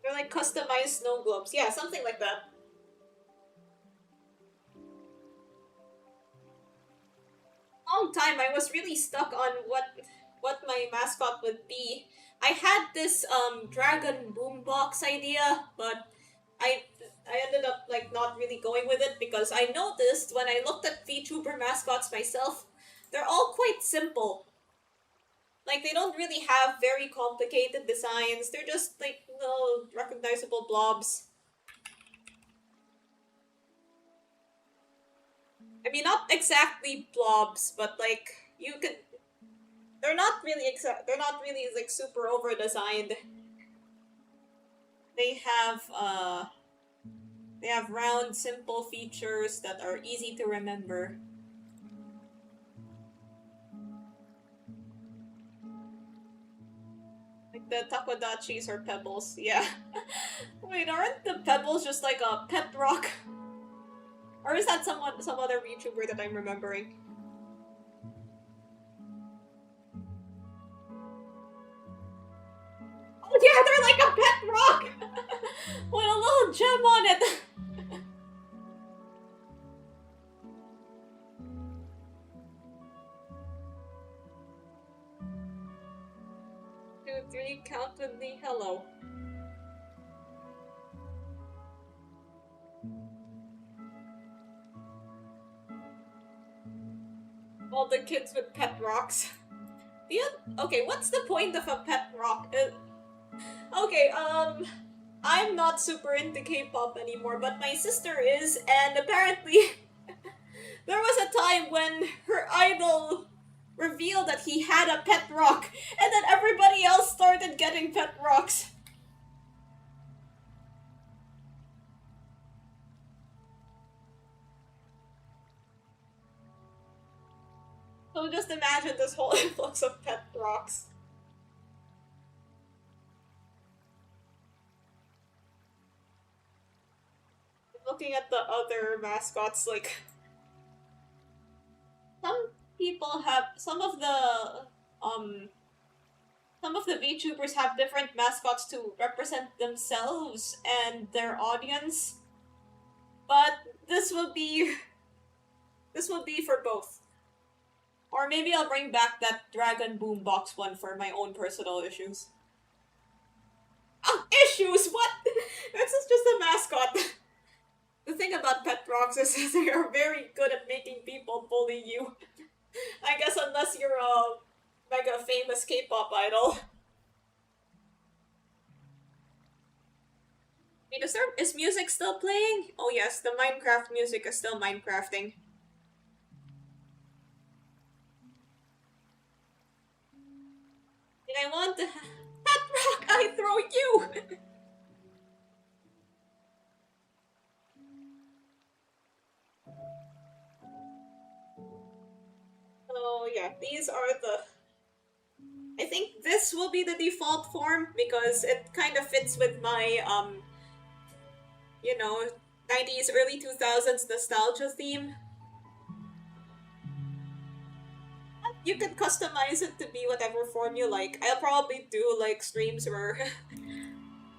They're like customized snow globes. Yeah, something like that. Long time I was really stuck on what my mascot would be. I had this dragon boombox idea, but I I ended up like not really going with it because I noticed when I looked at VTuber mascots myself, they're all quite simple. Like they don't really have very complicated designs. They're just like little recognizable blobs. I mean, not exactly blobs, but like you could. They're not really They're not really like super over designed. They have uh, they have round, simple features that are easy to remember. Like the takodachis or pebbles. Yeah. Wait, aren't the pebbles just like a pet rock? Or is that some other VTuber that I'm remembering? Oh yeah, they're like a pet rock! With a little gem on it! 2, 3, count with me, hello. All the kids with pet rocks. Yeah, okay, what's the point of a pet rock? Okay, I'm not super into K-pop anymore, but my sister is, and apparently there was a time when her idol revealed that he had a pet rock, and then everybody else started getting pet rocks. So just imagine this whole influx of pet rocks. Looking at the other mascots, like some people have some of the VTubers have different mascots to represent themselves and their audience. But this will be for both. Or maybe I'll bring back that Dragon Boombox one for my own personal issues. Oh, issues? What? This is just a mascot. The thing about pet rocks is they are very good at making people bully you. I guess unless you're a mega famous K-pop idol. Wait, is music still playing? Oh yes, the Minecraft music is still Minecrafting. Did I want to... Pet rock, I throw you! Oh yeah, these are the... I think this will be the default form because it kind of fits with my, you know, 90s, early 2000s nostalgia theme. You can customize it to be whatever form you like. I'll probably do like streams where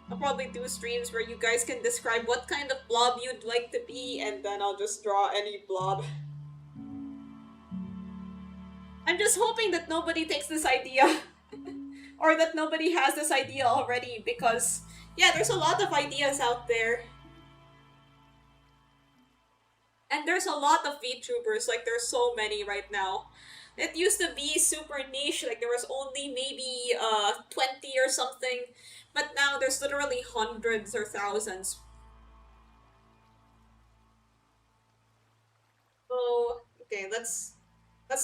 I'll probably do streams where you guys can describe what kind of blob you'd like to be, and then I'll just draw any blob. I'm just hoping that nobody takes this idea. Or that nobody has this idea already, because yeah, there's a lot of ideas out there. And there's a lot of VTubers, like there's so many right now. It used to be super niche, like there was only maybe 20 or something, but now there's literally hundreds or thousands. So okay, let's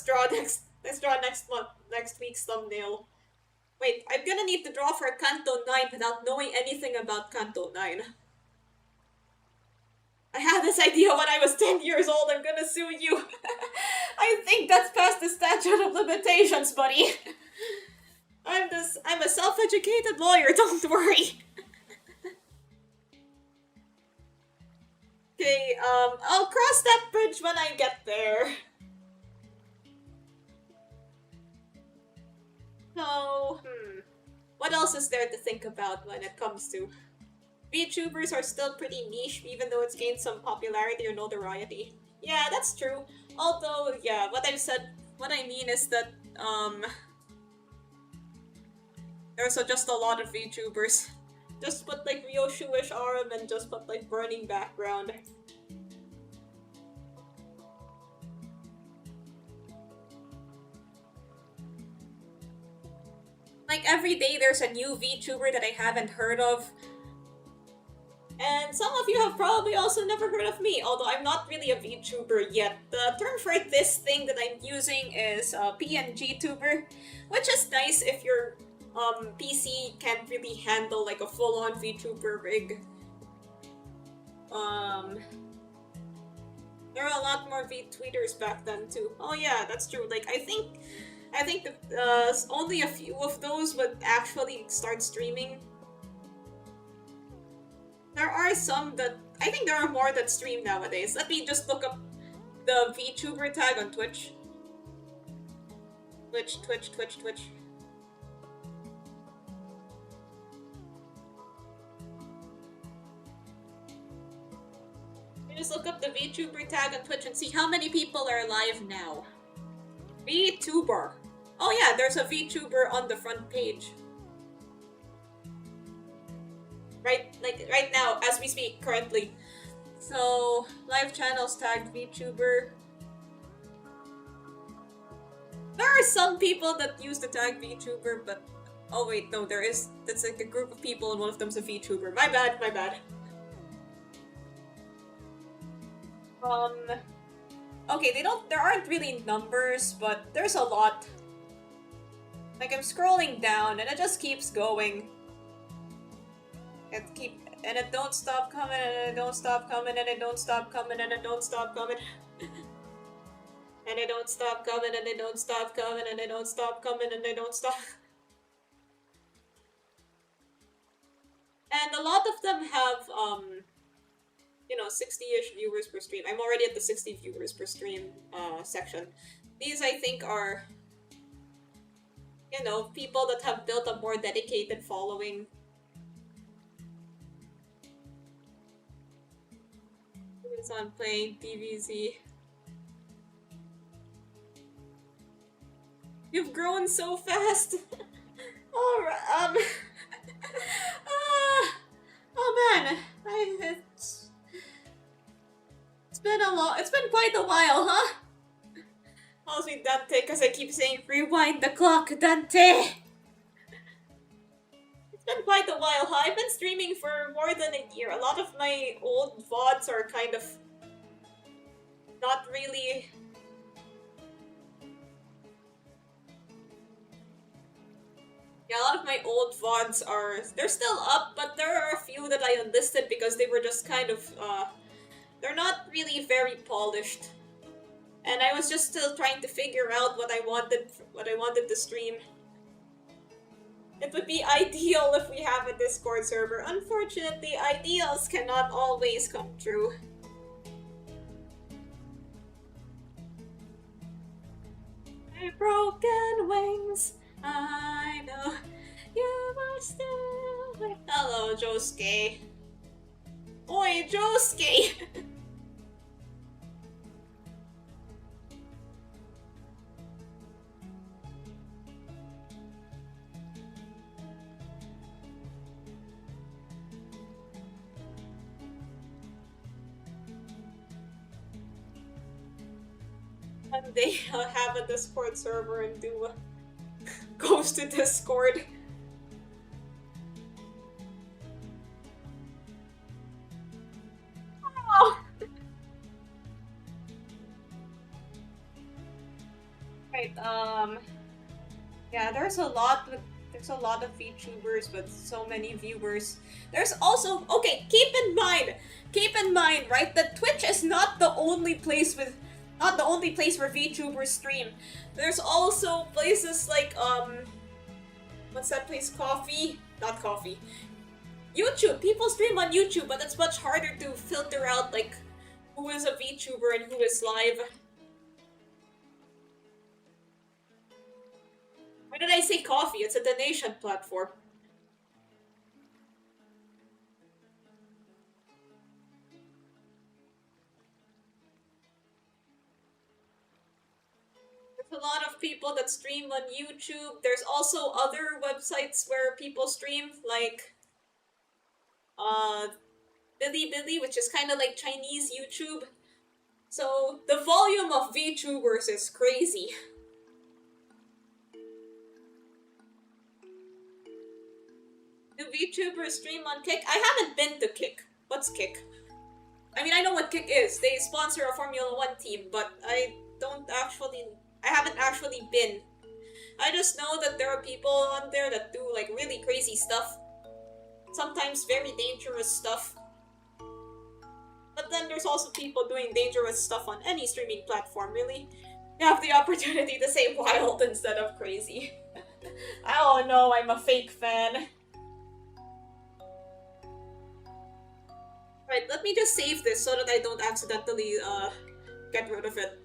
draw next week's thumbnail. Wait, I'm gonna need to draw for Kanto 9 without knowing anything about Kanto 9. I had this idea when I was 10 years old, I'm gonna sue you. I think that's past the statute of limitations, buddy. I'm a self-educated lawyer, don't worry. Okay, I'll cross that bridge when I get there. what else is there to think about when it comes to VTubers are still pretty niche, even though it's gained some popularity or notoriety. Yeah, that's true. Although, yeah, what I mean is that, there's just a lot of VTubers. Just put like Ryoshu-ish arm and just put like burning background. Like every day there's a new VTuber that I haven't heard of. And some of you have probably also never heard of me, although I'm not really a VTuber yet. The term for this thing that I'm using is PNG tuber, which is nice if your PC can't really handle like a full-on VTuber rig. There were a lot more VTweeters back then too. Oh yeah, that's true. Like I think only a few of those would actually start streaming. There are some that I think there are more that stream nowadays. Let me just look up the VTuber tag on Twitch. Twitch. You just look up the VTuber tag on Twitch and see how many people are live now. VTuber. Oh yeah, there's a VTuber on the front page. Right now, as we speak, currently. So, live channels tagged VTuber. There are some people that use the tag VTuber, but... Oh wait, no, that's like a group of people and one of them's a VTuber. My bad. Okay, there aren't really numbers, but there's a lot. Like, I'm scrolling down, and it just keeps going. And it don't stop coming, and it don't stop coming, and it don't stop coming, and it don't stop coming. And it don't stop coming, and it don't stop coming, and it don't stop coming, and they don't stop. And a lot of them have, 60-ish viewers per stream. I'm already at the 60 viewers per stream, section. These, I think, are, people that have built a more dedicated following. Who's on playing DBZ? You've grown so fast! Alright, oh man, it's been quite a while, huh? Calls me Dante because I keep saying rewind the clock, Dante! It's been quite a while, huh? I've been streaming for more than a year. A lot of my old VODs are kind of not really... Yeah, a lot of my old VODs they're still up, but there are a few that I unlisted because they were just kind of, they're not really very polished. And I was just still trying to figure out what I wanted to stream. It would be ideal if we have a Discord server. Unfortunately, ideals cannot always come true. My broken wings, I know you are still with... Hello, Josuke. Oi, Josuke! One day I'll have a Discord server and do a goes to Discord. Oh. Right, yeah, there's a lot of VTubers with so many viewers. There's also, okay, keep in mind, right, that Twitch is not the only place where VTubers stream. There's also places like, what's that place? Not Coffee. YouTube! People stream on YouTube, but it's much harder to filter out, like, who is a VTuber and who is live. Why did I say Coffee? It's a donation platform. A lot of people that stream on YouTube. There's also other websites where people stream, like uh Bilibili, which is kind of like Chinese YouTube. So the volume of VTubers is crazy. Do VTubers stream on Kick? I haven't been to Kick. What's Kick? I mean, I know what Kick is. They sponsor a Formula One team, but I haven't actually been. I just know that there are people on there that do like really crazy stuff. Sometimes very dangerous stuff. But then there's also people doing dangerous stuff on any streaming platform, really. You have the opportunity to say wild instead of crazy. I don't know, I'm a fake fan. Right, let me just save this so that I don't accidentally get rid of it.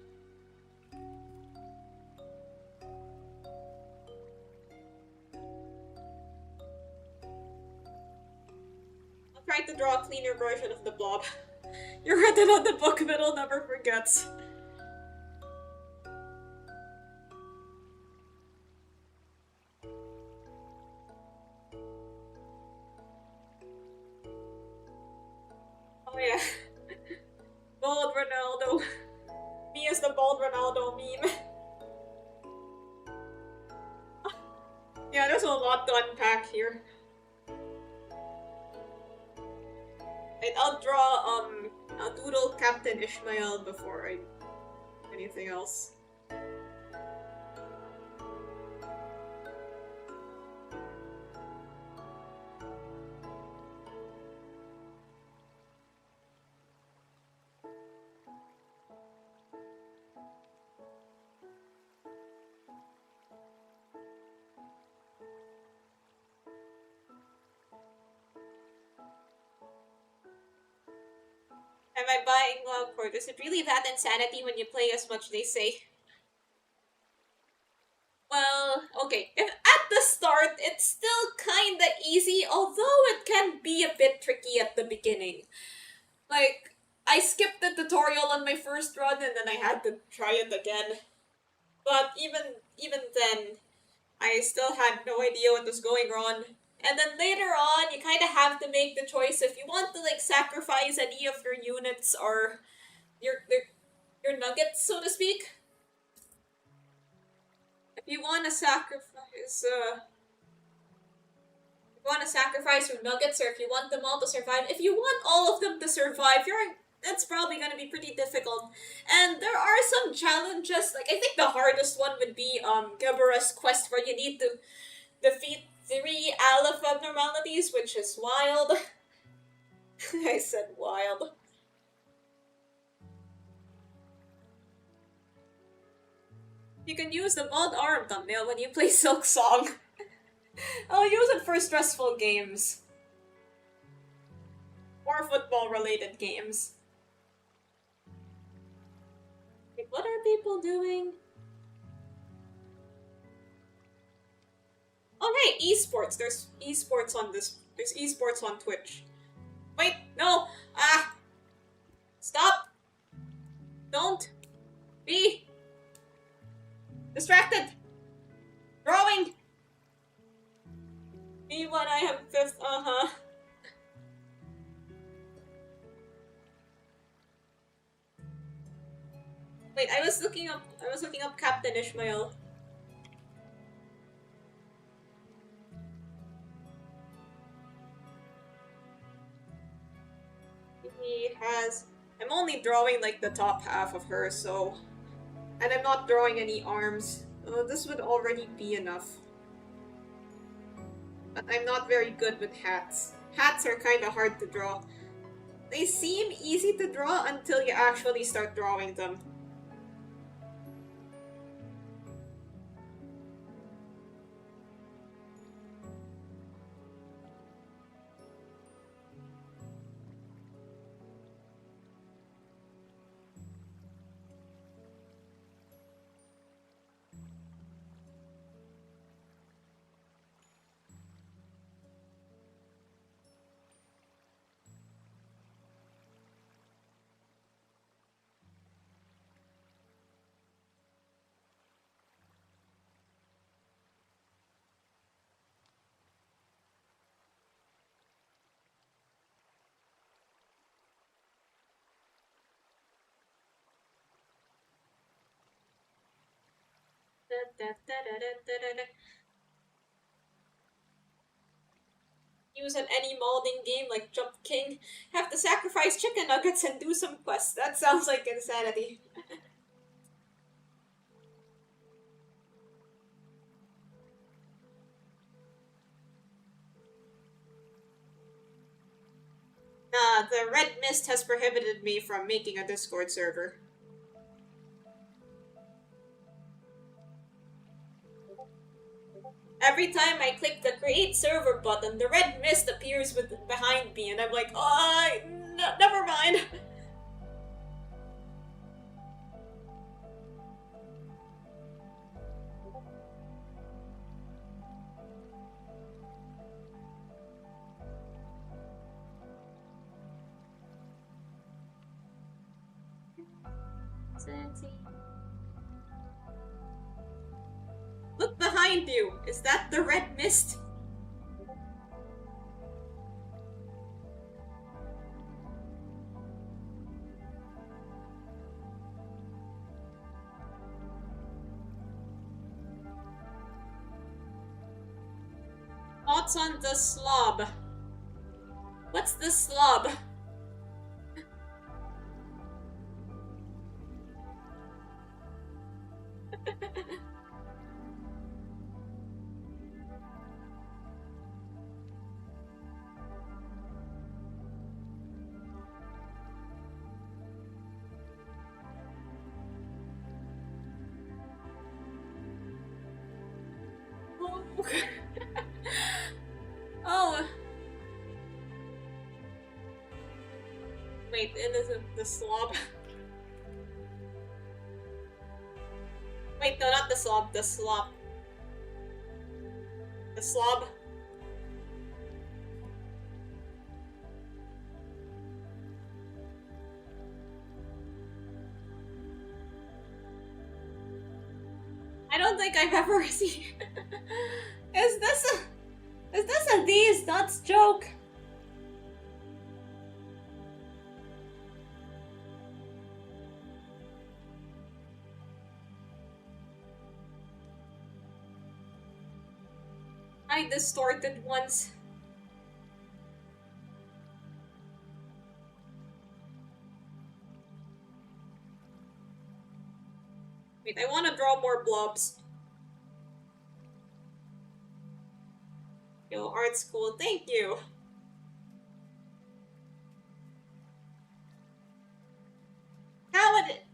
I'll try to draw a cleaner version of the blob. You're written on the book, but I'll never forget. Oh yeah. Bald Ronaldo. Me as the bald Ronaldo meme. Yeah, there's a lot to unpack here. And I'll draw, I'll doodle Captain Ishmael before I anything else. Am I buying Loudport? Is it really that insanity when you play as much, they say? Well, okay. If at the start, it's still kinda easy, although it can be a bit tricky at the beginning. Like, I skipped the tutorial on my first run and then I had to try it again. But even then, I still had no idea what was going on. And then later on, you kind of have to make the choice if you want to like sacrifice any of your units or your nuggets, so to speak. If you want to sacrifice your nuggets, or if you want them all to survive. If you want all of them to survive, that's probably gonna be pretty difficult. And there are some challenges. Like I think the hardest one would be Gabara's quest, where you need to defeat 3 Aleph abnormalities, which is wild. I said wild. You can use the mod arm thumbnail when you play Silk Song. I'll use it for stressful games. Or football related games. Wait, what are people doing? Oh right, esports. There's esports on this. There's esports on Twitch. Wait, no! Ah! Stop! Don't be distracted! Drawing! Me when I have 5th, uh-huh. Wait, I was looking up Captain Ishmael. He has... I'm only drawing like the top half of her, so... And I'm not drawing any arms. This would already be enough. But I'm not very good with hats. Hats are kinda hard to draw. They seem easy to draw until you actually start drawing them. Use on any modding game like Jump King. Have to sacrifice chicken nuggets and do some quests. That sounds like insanity. Nah, the red mist has prohibited me from making a Discord server. Every time I click the create server button, the red mist appears behind me, and I'm like, oh, never mind. Sexy. Look behind you! Is that the red mist? Thoughts on the slob? What's the slob? Oh. Wait, it isn't the slob. Wait, no, not the slob, the slop. The slob. I don't think I've ever seen. Is this a these nuts joke? I distorted once. Wait, I want to draw more blobs. Yo, art school, thank you.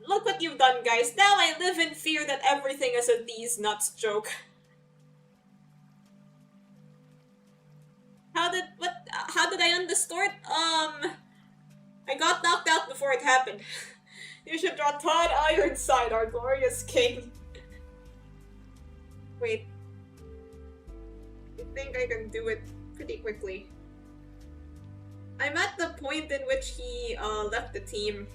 Look what you've done, guys. Now I live in fear that everything is a these nuts joke. How did I undistort? I got knocked out before it happened. You should draw Todd Ironside, our glorious king. Wait. I think I can do it pretty quickly. I'm at the point in which he left the team.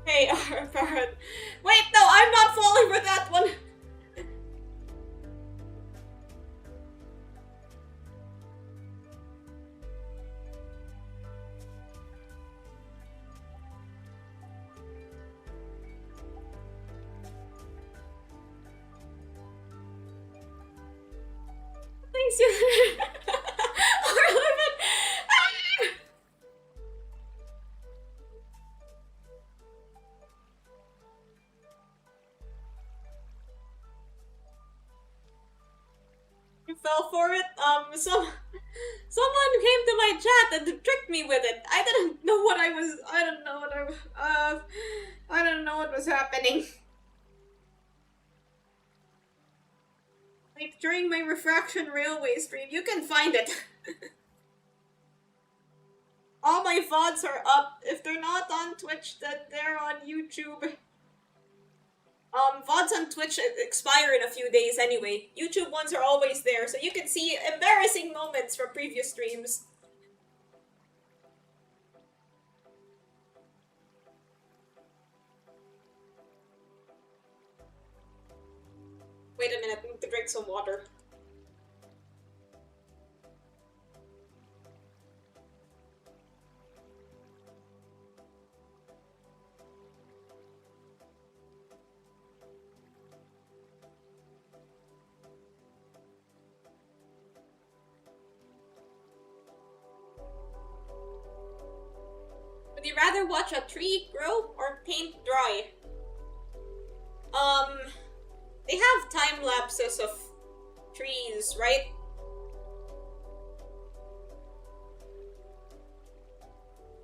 Hey, Parrot. Wait, no, I'm not falling for that one! Thanks, you. You fell for it? Someone came to my chat and tricked me with it. I didn't know what was happening. Like, during my Refraction Railway stream, you can find it. All my VODs are up. If they're not on Twitch, then they're on YouTube. VODs on Twitch expire in a few days anyway. YouTube ones are always there, so you can see embarrassing moments from previous streams. Wait a minute, I need to drink some water. Would you rather watch a tree grow or paint dry? They have time lapses of trees, right?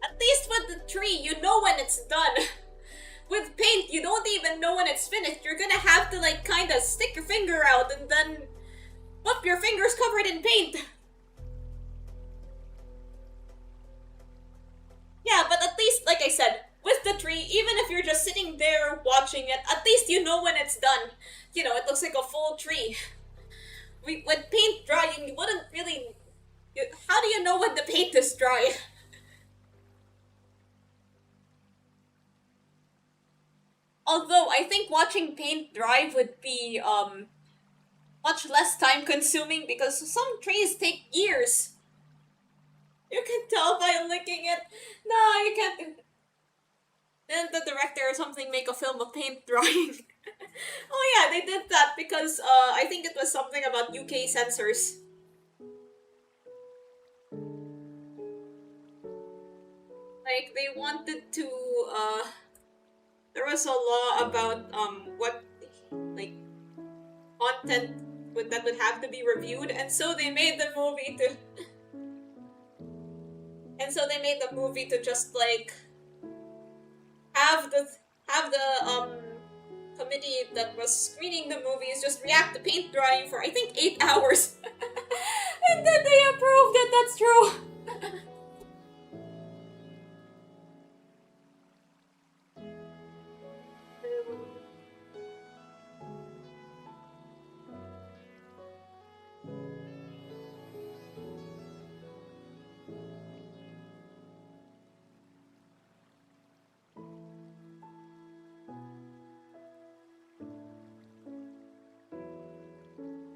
At least with the tree, you know when it's done. With paint, you don't even know when it's finished. You're gonna have to like kind of stick your finger out and then whoop, your finger's covered in paint. Yeah, but at least, like I said, with the tree, even if you're just sitting there watching it, at least you know when it's done. You know, it looks like a full tree. With paint drying, you wouldn't really... how do you know when the paint is dry? Although, I think watching paint dry would be, much less time consuming because some trees take years. You can tell by licking it. No, you can't. Didn't the director or something make a film of paint drying? Oh yeah, they did that because I think it was something about UK censors. Like they wanted to there was a law about what like content that would have to be reviewed, and so they made the movie to just like have the committee that was screening the movies just react to paint drying for I think 8 hours. And then they approved it, that's true.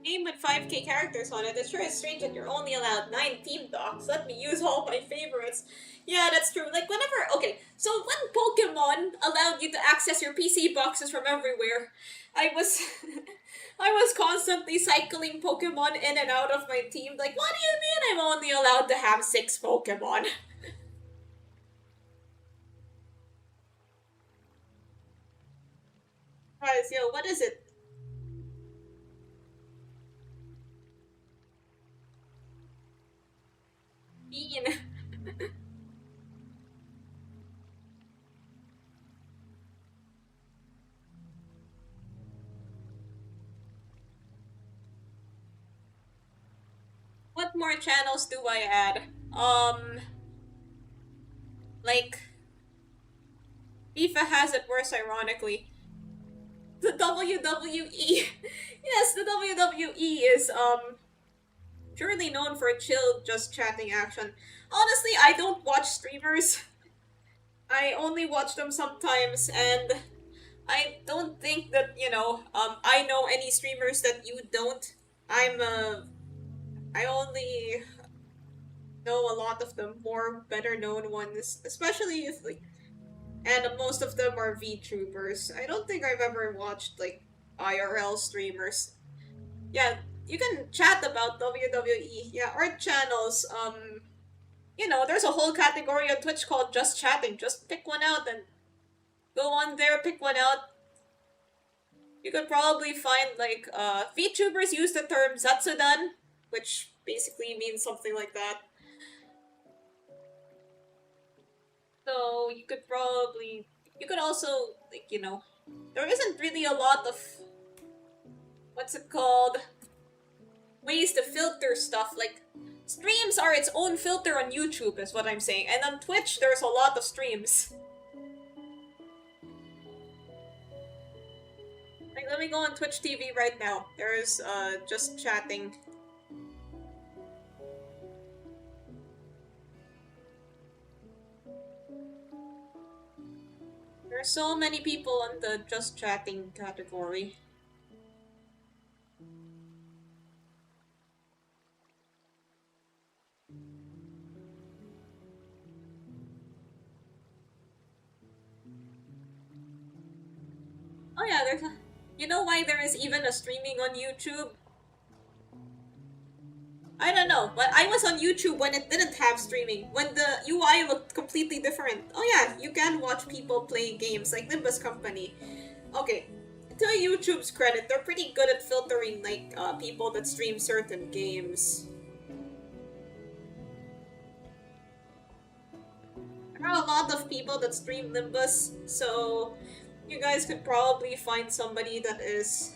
Game with 5k characters on it. It sure is strange that you're only allowed 9 team docs. Let me use all my favorites. Yeah, that's true. Like, whenever... okay, so when Pokemon allowed you to access your PC boxes from everywhere, I was... I was constantly cycling Pokemon in and out of my team. Like, what do you mean I'm only allowed to have 6 Pokemon? Guys, yo, what is it? Bean. What more channels do I add? Like, FIFA has it worse, ironically. The WWE. Yes, the WWE is, purely known for chill, just chatting action. Honestly, I don't watch streamers. I only watch them sometimes, and I don't think that, you know, I know any streamers that you don't. I only know a lot of the more better known ones, especially if, like, and most of them are VTubers. I don't think I've ever watched, like, IRL streamers. Yeah, you can chat about WWE. Yeah, art channels. You know, there's a whole category on Twitch called Just Chatting. Just pick one out and go on there, pick one out. You could probably find, like, VTubers use the term Zatsudan, which basically means something like that. So you could probably... you could also, like, you know... there isn't really a lot of... what's it called? Ways to filter stuff. Like, streams are its own filter on YouTube, is what I'm saying. And on Twitch, there's a lot of streams. Like, let me go on Twitch TV right now. There's, just chatting. There are so many people on the just chatting category. Oh yeah, there's a... you know why there is even a streaming on YouTube? I don't know, but I was on YouTube when it didn't have streaming, when the UI looked completely different. Oh yeah, you can watch people playing games like Nimbus Company. Okay, to YouTube's credit, they're pretty good at filtering like people that stream certain games. There are a lot of people that stream Nimbus, so you guys could probably find somebody that is,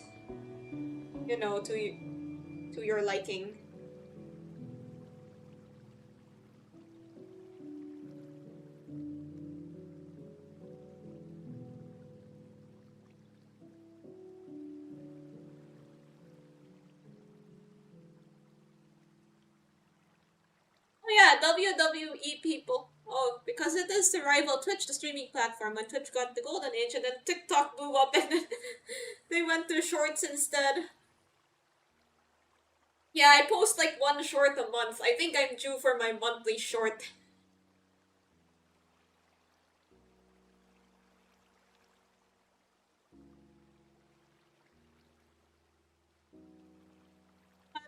you know, to your liking. Oh yeah, WWE people. Oh, because it is the rival Twitch, the streaming platform. When Twitch got the golden age, and then TikTok blew up, and then they went to shorts instead. Yeah, I post like one short a month. I think I'm due for my monthly short.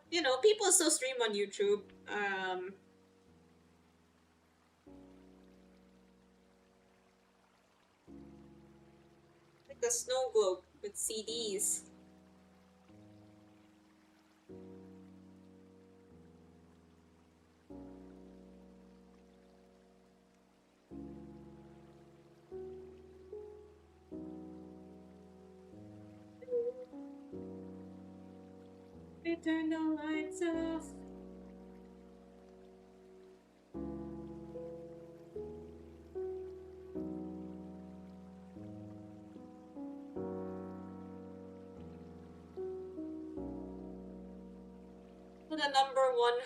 You know, people still stream on YouTube. Like a snow globe with CDs. We turn the lights off. To the number one.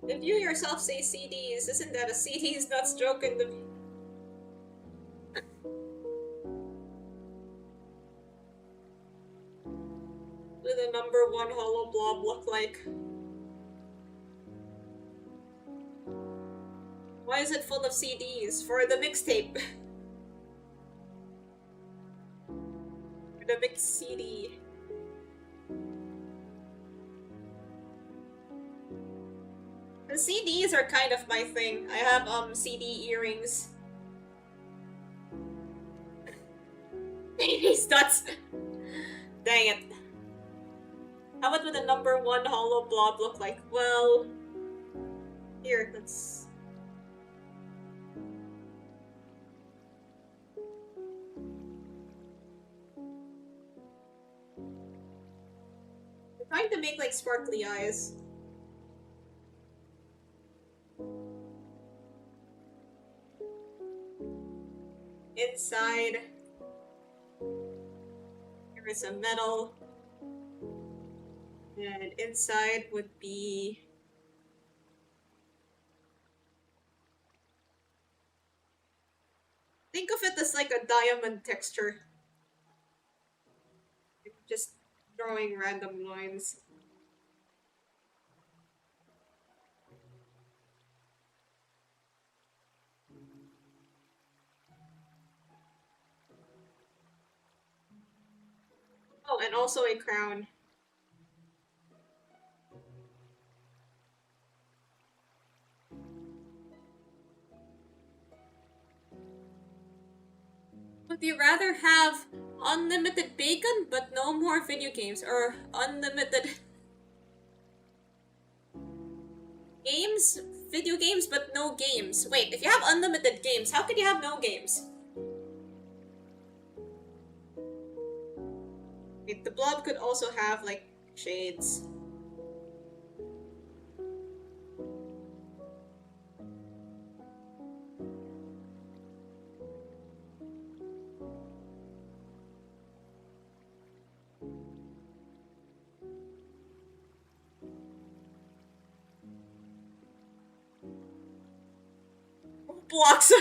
If you yourself say CDs, isn't that a CDs not stroking the... What the number one hollow blob look like? Why is it full of CDs? For the mixtape. For the mix CD. The CDs are kind of my thing. I have CD earrings. These nuts. Dang it. How about would the number one hollow blob look like? Well, here, let's... I'm trying to make like sparkly eyes. Inside, here is a metal. And inside would be... Think of it as like a diamond texture. Just drawing random lines. Oh, and also a crown. Would you rather have unlimited bacon but no more video games, or unlimited games, video games but no games? Wait, if you have unlimited games, how could you have no games? Wait, the blob could also have like shades. Blocks.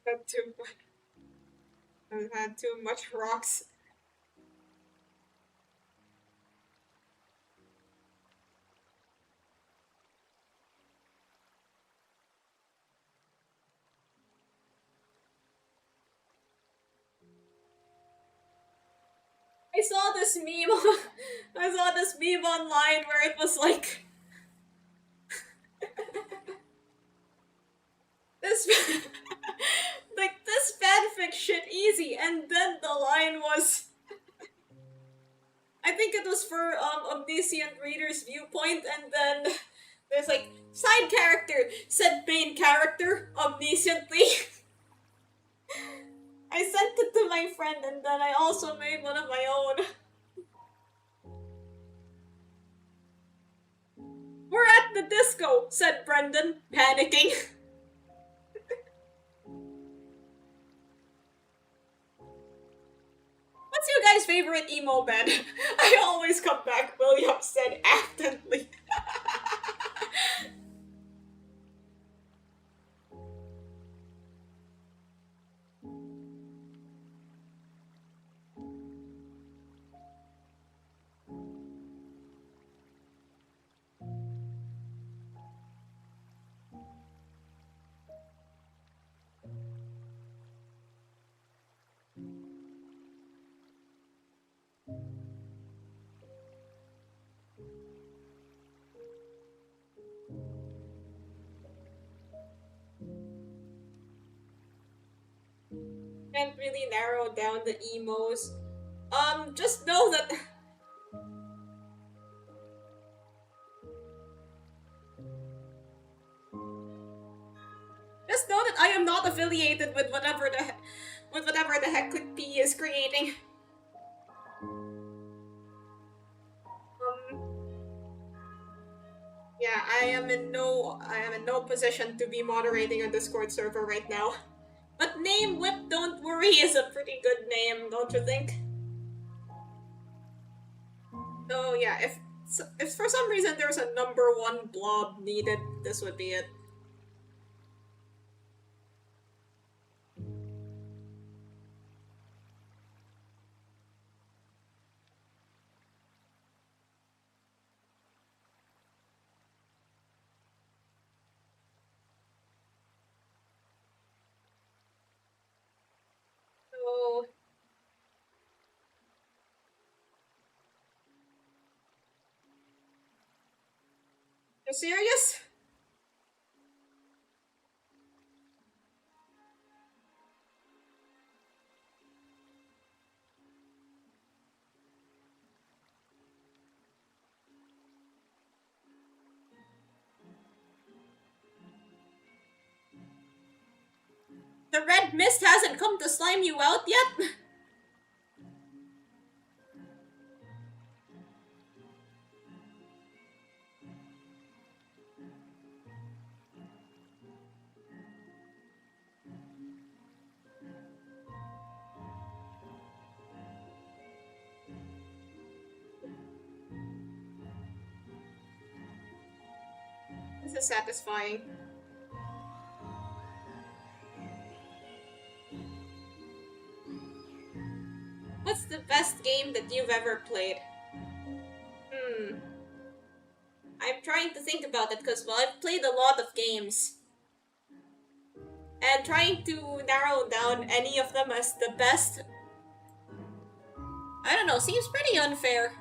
Had too much. I've had too much rocks. I saw this meme. I saw this meme online where it was like this, like this fanfic shit easy, and then the line was, I think it was for omniscient reader's viewpoint, and then there's like side character said main character omnisciently. I sent it to my friend, and then I also made one of my own. We're at the disco, said Brendan, panicking. What's your guys' favorite emo band? I always come back, William said absently. Can't really narrow down the emos. Just know that I am not affiliated with whatever the heck Click P is creating. Yeah, I am in no position to be moderating a Discord server right now. But name Whip Don't Worry is a pretty good name, don't you think? So yeah, if for some reason there's a #1 blob needed, this would be it. So you're serious? The red mist hasn't come to slime you out yet? This is satisfying. What's the best game that you've ever played? I'm trying to think about it because, well, I've played a lot of games. And trying to narrow down any of them as the best, I don't know, seems pretty unfair.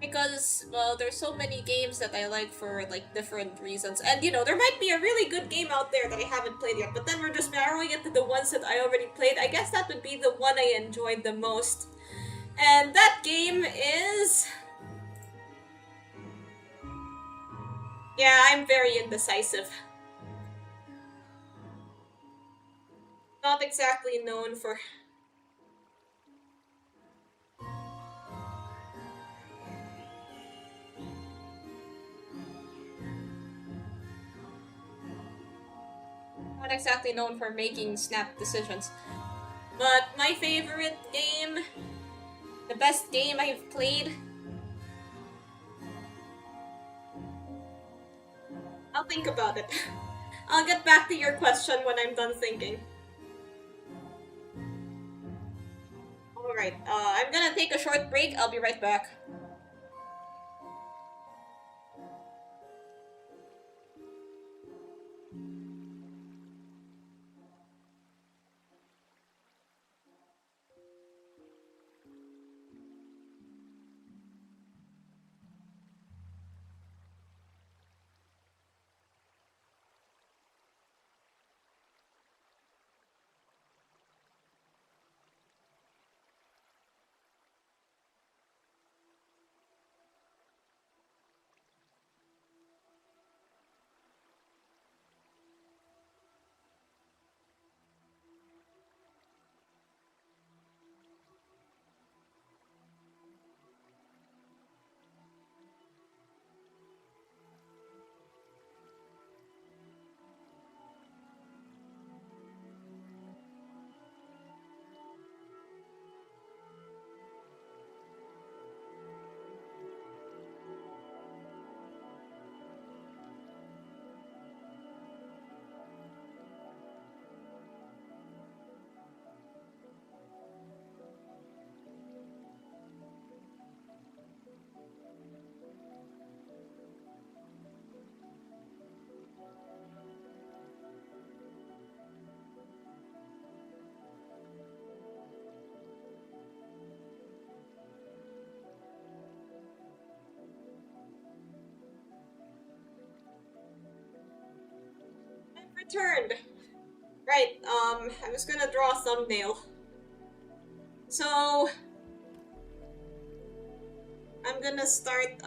Because, well, there's so many games that I like for, like, different reasons. And, you know, there might be a really good game out there that I haven't played yet, but then we're just narrowing it to the ones that I already played. I guess that would be the one I enjoyed the most. And that game is... Yeah, I'm very indecisive. Not exactly known for... Not exactly known for making snap decisions. But my favorite game, the best game I've played, I'll think about it. I'll get back to your question when I'm done thinking. Alright, I'm gonna take a short break. I'll be right back. returned. Right, I'm just gonna draw a thumbnail. So I'm gonna start,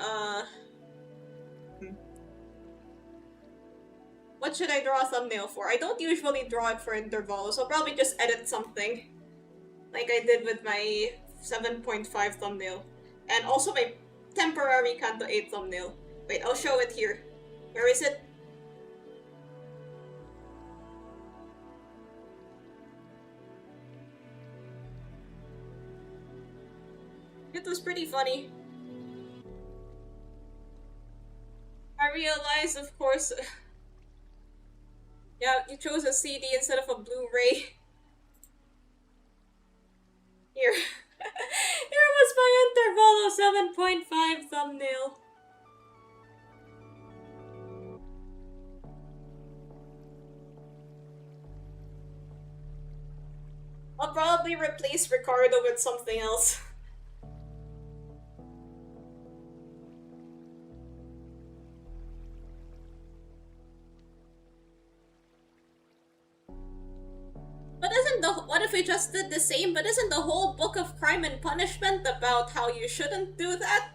what should I draw a thumbnail for? I don't usually draw it for intervals. I'll probably just edit something. Like I did with my 7.5 thumbnail. And also my temporary Kanto 8 thumbnail. Wait, I'll show it here. Where is it? It was pretty funny. I realized, of course... yeah, you chose a CD instead of a Blu-ray. Here. Here was my interval of 7.5 thumbnail. I'll probably replace Ricardo with something else. But isn't the— what if we just did the same? But isn't the whole book of Crime and Punishment about how you shouldn't do that?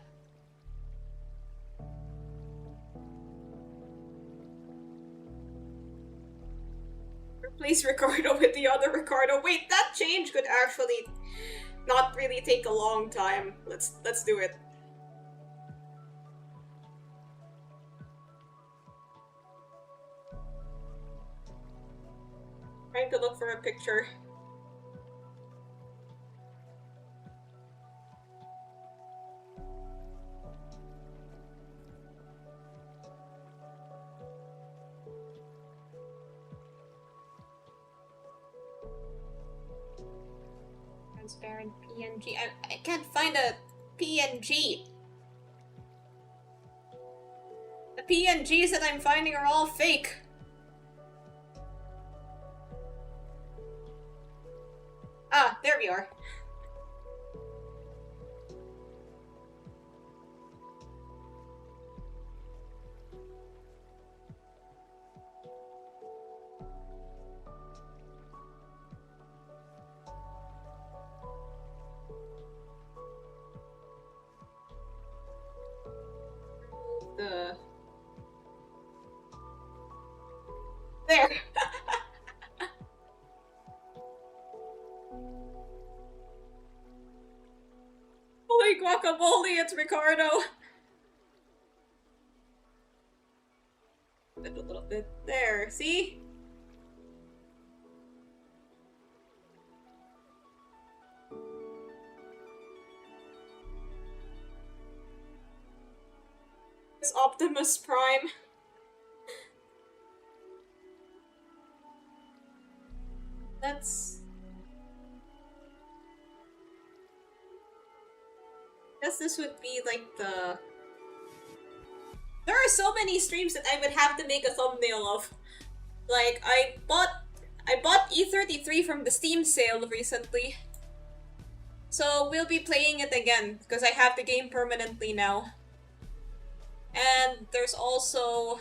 Replace Ricardo with the other Ricardo. Wait, that change could actually not really take a long time. Let's do it. Trying to look for a picture. Transparent PNG. I can't find a PNG. The PNGs that I'm finding are all fake. Ah, there we are. There. Holy guacamole, it's Ricardo. A little bit there, see? It's Optimus Prime. That's... guess this would be like the... There are so many streams that I would have to make a thumbnail of. Like, I bought E33 from the Steam sale recently. So we'll be playing it again, because I have the game permanently now. And there's also...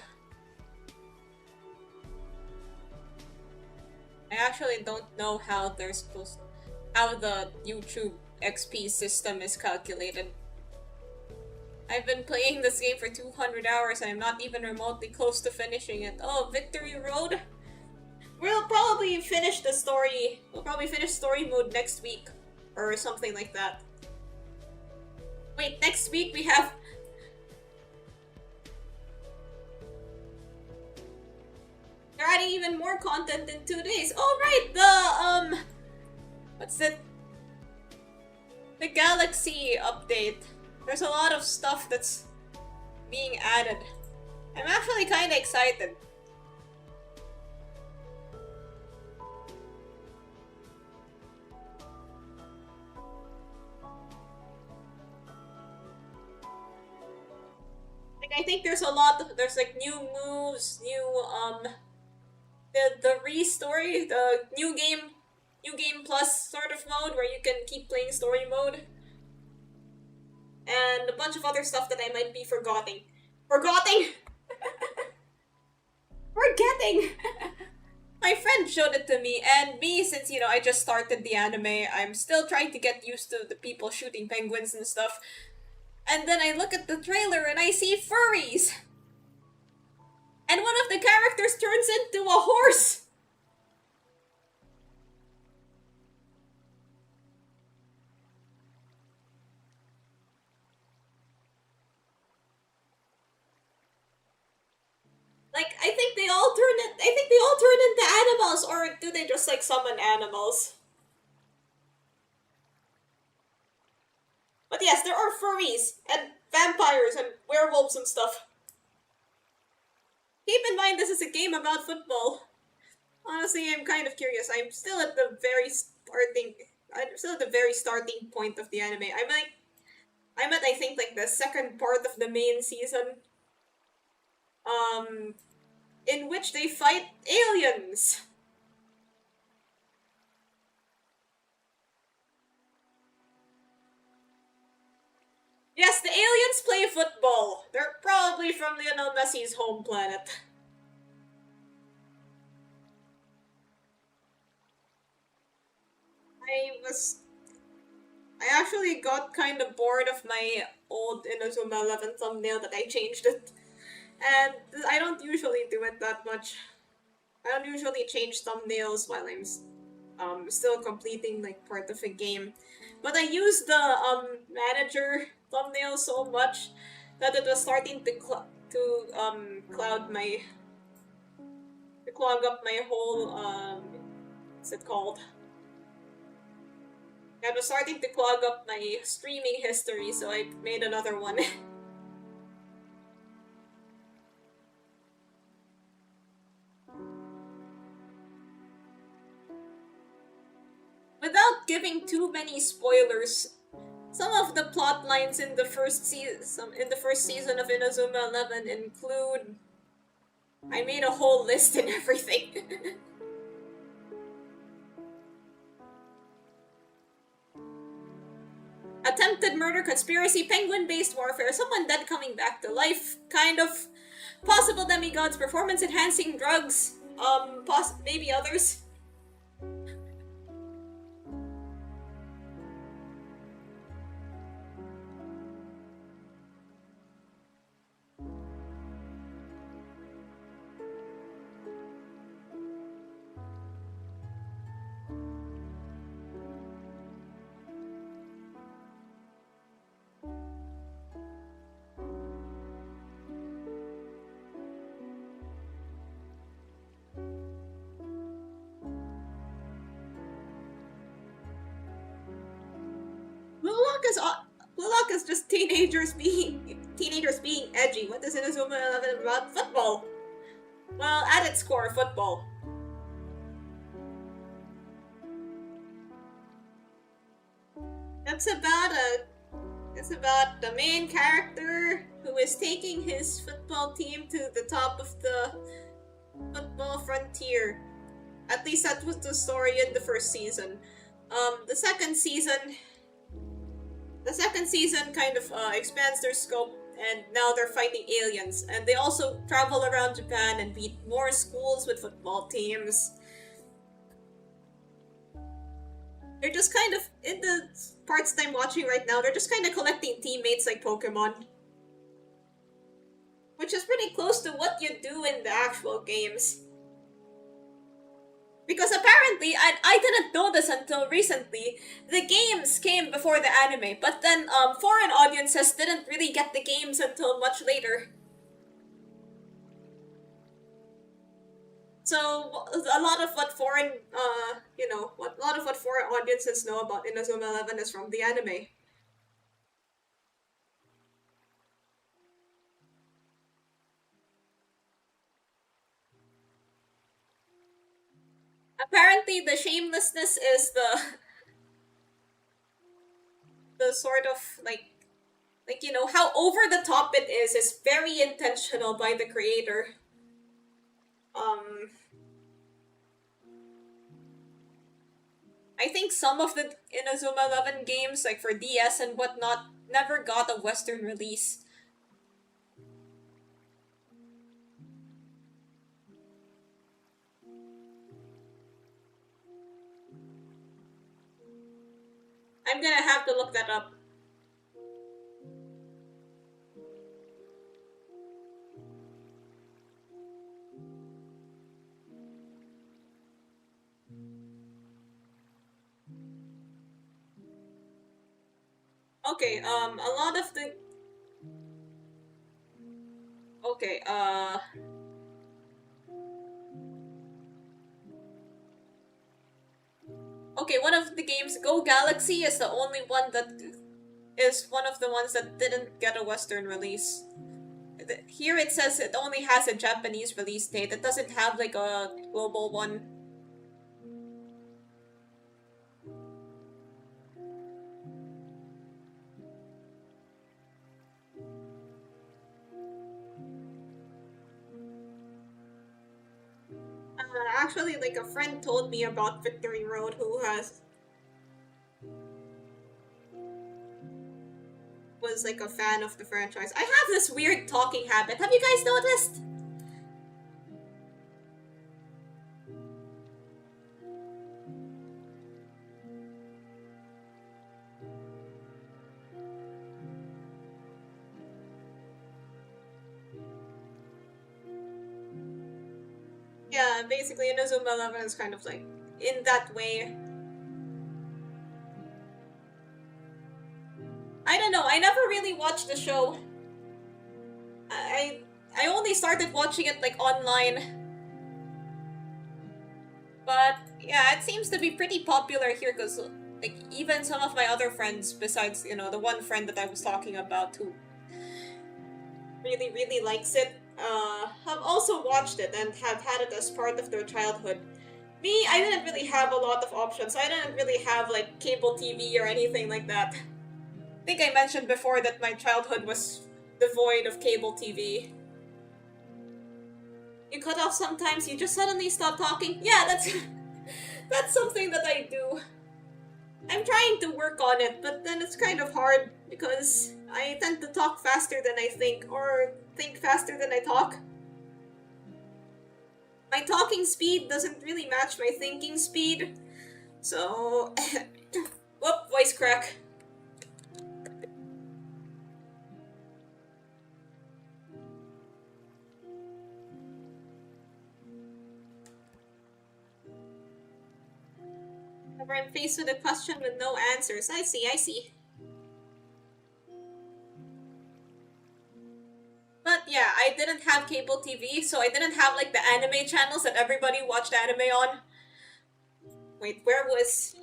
I actually don't know how they're supposed... how the YouTube XP system is calculated. I've been playing this game for 200 hours and I'm not even remotely close to finishing it. Oh, Victory Road? We'll probably finish the story. We'll probably finish story mode next week. Or something like that. Wait, next week we have... They're adding even more content in 2 days. Oh, right! The, what's it? The Galaxy update. There's a lot of stuff that's being added. I'm actually kinda excited. Like, I think there's a lot of, there's like new moves, new, the re-story, the new game plus sort of mode where you can keep playing story mode. And a bunch of other stuff that I might be forgetting. Forgetting! My friend showed it to me, and me, since I just started the anime, I'm still trying to get used to the people shooting penguins and stuff. And then I look at the trailer and I see furries! And one of the characters turns into a horse! Like, I think they all turn into animals, or do they just, like, summon animals? But yes, there are furries, and vampires, and werewolves and stuff. Keep in mind, this is a game about football. Honestly, I'm kind of curious. I'm still at the very starting point of the anime. I'm at, I think, like, the second part of the main season. Um, in which they fight aliens. Yes, the aliens play football. They're probably from Lionel Messi's home planet. I was. I actually got kind of bored of my old Inazuma 11 thumbnail that I changed it. And I don't usually do it that much. I don't usually change thumbnails while I'm still completing like part of a game. But I used the manager thumbnail so much that it was starting to cloud my to clog up my whole what's it called? Yeah, it was starting to clog up my streaming history, so I made another one. Without giving too many spoilers, some of the plot lines in the first season of Inazuma 11 include. I made a whole list and everything. Attempted murder, conspiracy, penguin-based warfare, someone dead coming back to life, kind of. Possible demigods, performance-enhancing drugs, maybe others. Blue Lock is just teenagers being edgy. What is Inazuma 11 about? Football. Well, at its core, football. It's about the main character who is taking his football team to the top of the football frontier. At least that was the story in the first season. The second season kind of expands their scope, and now they're fighting aliens. And they also travel around Japan and beat more schools with football teams. They're just kind of, in the parts that I'm watching right now, they're just kind of collecting teammates like Pokemon. Which is pretty close to what you do in the actual games. Because apparently, I didn't know this until recently, the games came before the anime, but then foreign audiences didn't really get the games until much later. So a lot of what foreign audiences know about Inazuma 11 is from the anime. Apparently, the shamelessness is the sort of how over the top it is very intentional by the creator. I think some of the Inazuma 11 games, like for DS and whatnot, never got a Western release. I'm gonna have to look that up. Okay, a lot of the... Okay, Okay, one of the games, Go Galaxy, is the only one that is one of the ones that didn't get a Western release. Here it says it only has a Japanese release date. It doesn't have like a global one. Actually, like a friend told me about Victory Road who was like a fan of the franchise. I have this weird talking habit. Have you guys noticed? Yeah, basically Inazuma 11 is kind of like in that way. I don't know, I never really watched the show. I only started watching it like online. But yeah, it seems to be pretty popular here because like even some of my other friends besides, you know, the one friend that I was talking about who really likes it, have also watched it and have had it as part of their childhood. Me, I didn't really have a lot of options. I didn't really have like cable TV or anything like that. I think I mentioned before that my childhood was devoid of cable TV. You cut off sometimes, you just suddenly stop talking. Yeah, that's that's something that I do. I'm trying to work on it, but then it's kind of hard because I tend to talk faster than I think, or think faster than I talk. My talking speed doesn't really match my thinking speed, so... Whoop, voice crack. Whenever I'm faced with a question with no answers. I see. But yeah, I didn't have cable TV, so I didn't have like the anime channels that everybody watched anime on. Wait, where was...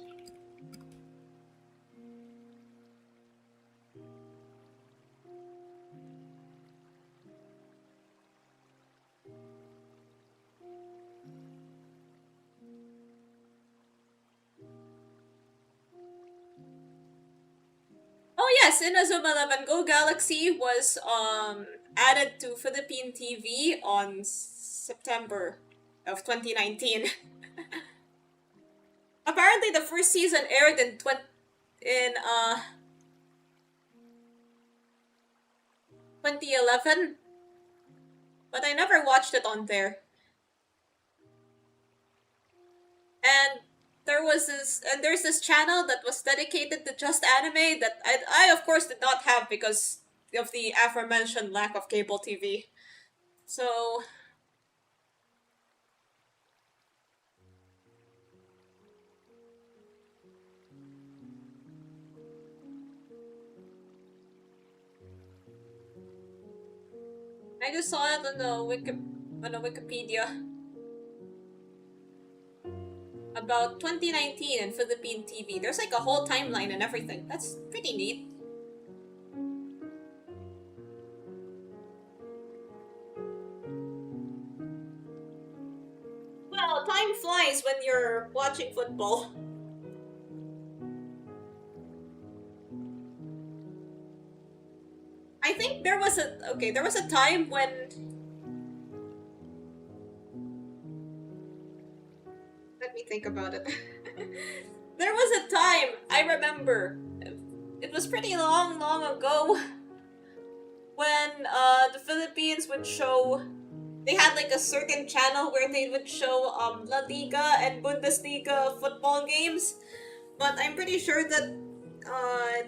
Oh yes, Inazuma 11 Go Galaxy was added to Philippine TV on September of 2019. Apparently the first season aired in 2011, but I never watched it on there. And there's this channel that was dedicated to just anime that I of course did not have because of the aforementioned lack of cable TV. So I just saw it on the Wikipedia about 2019 and Philippine TV. There's like a whole timeline and everything. That's pretty neat. Well, time flies when you're watching football. I think there was a time when let me think about it. There was a time, I remember, it was pretty long ago, when the Philippines would show, they had like a certain channel where they would show La Liga and Bundesliga football games, but I'm pretty sure that uh,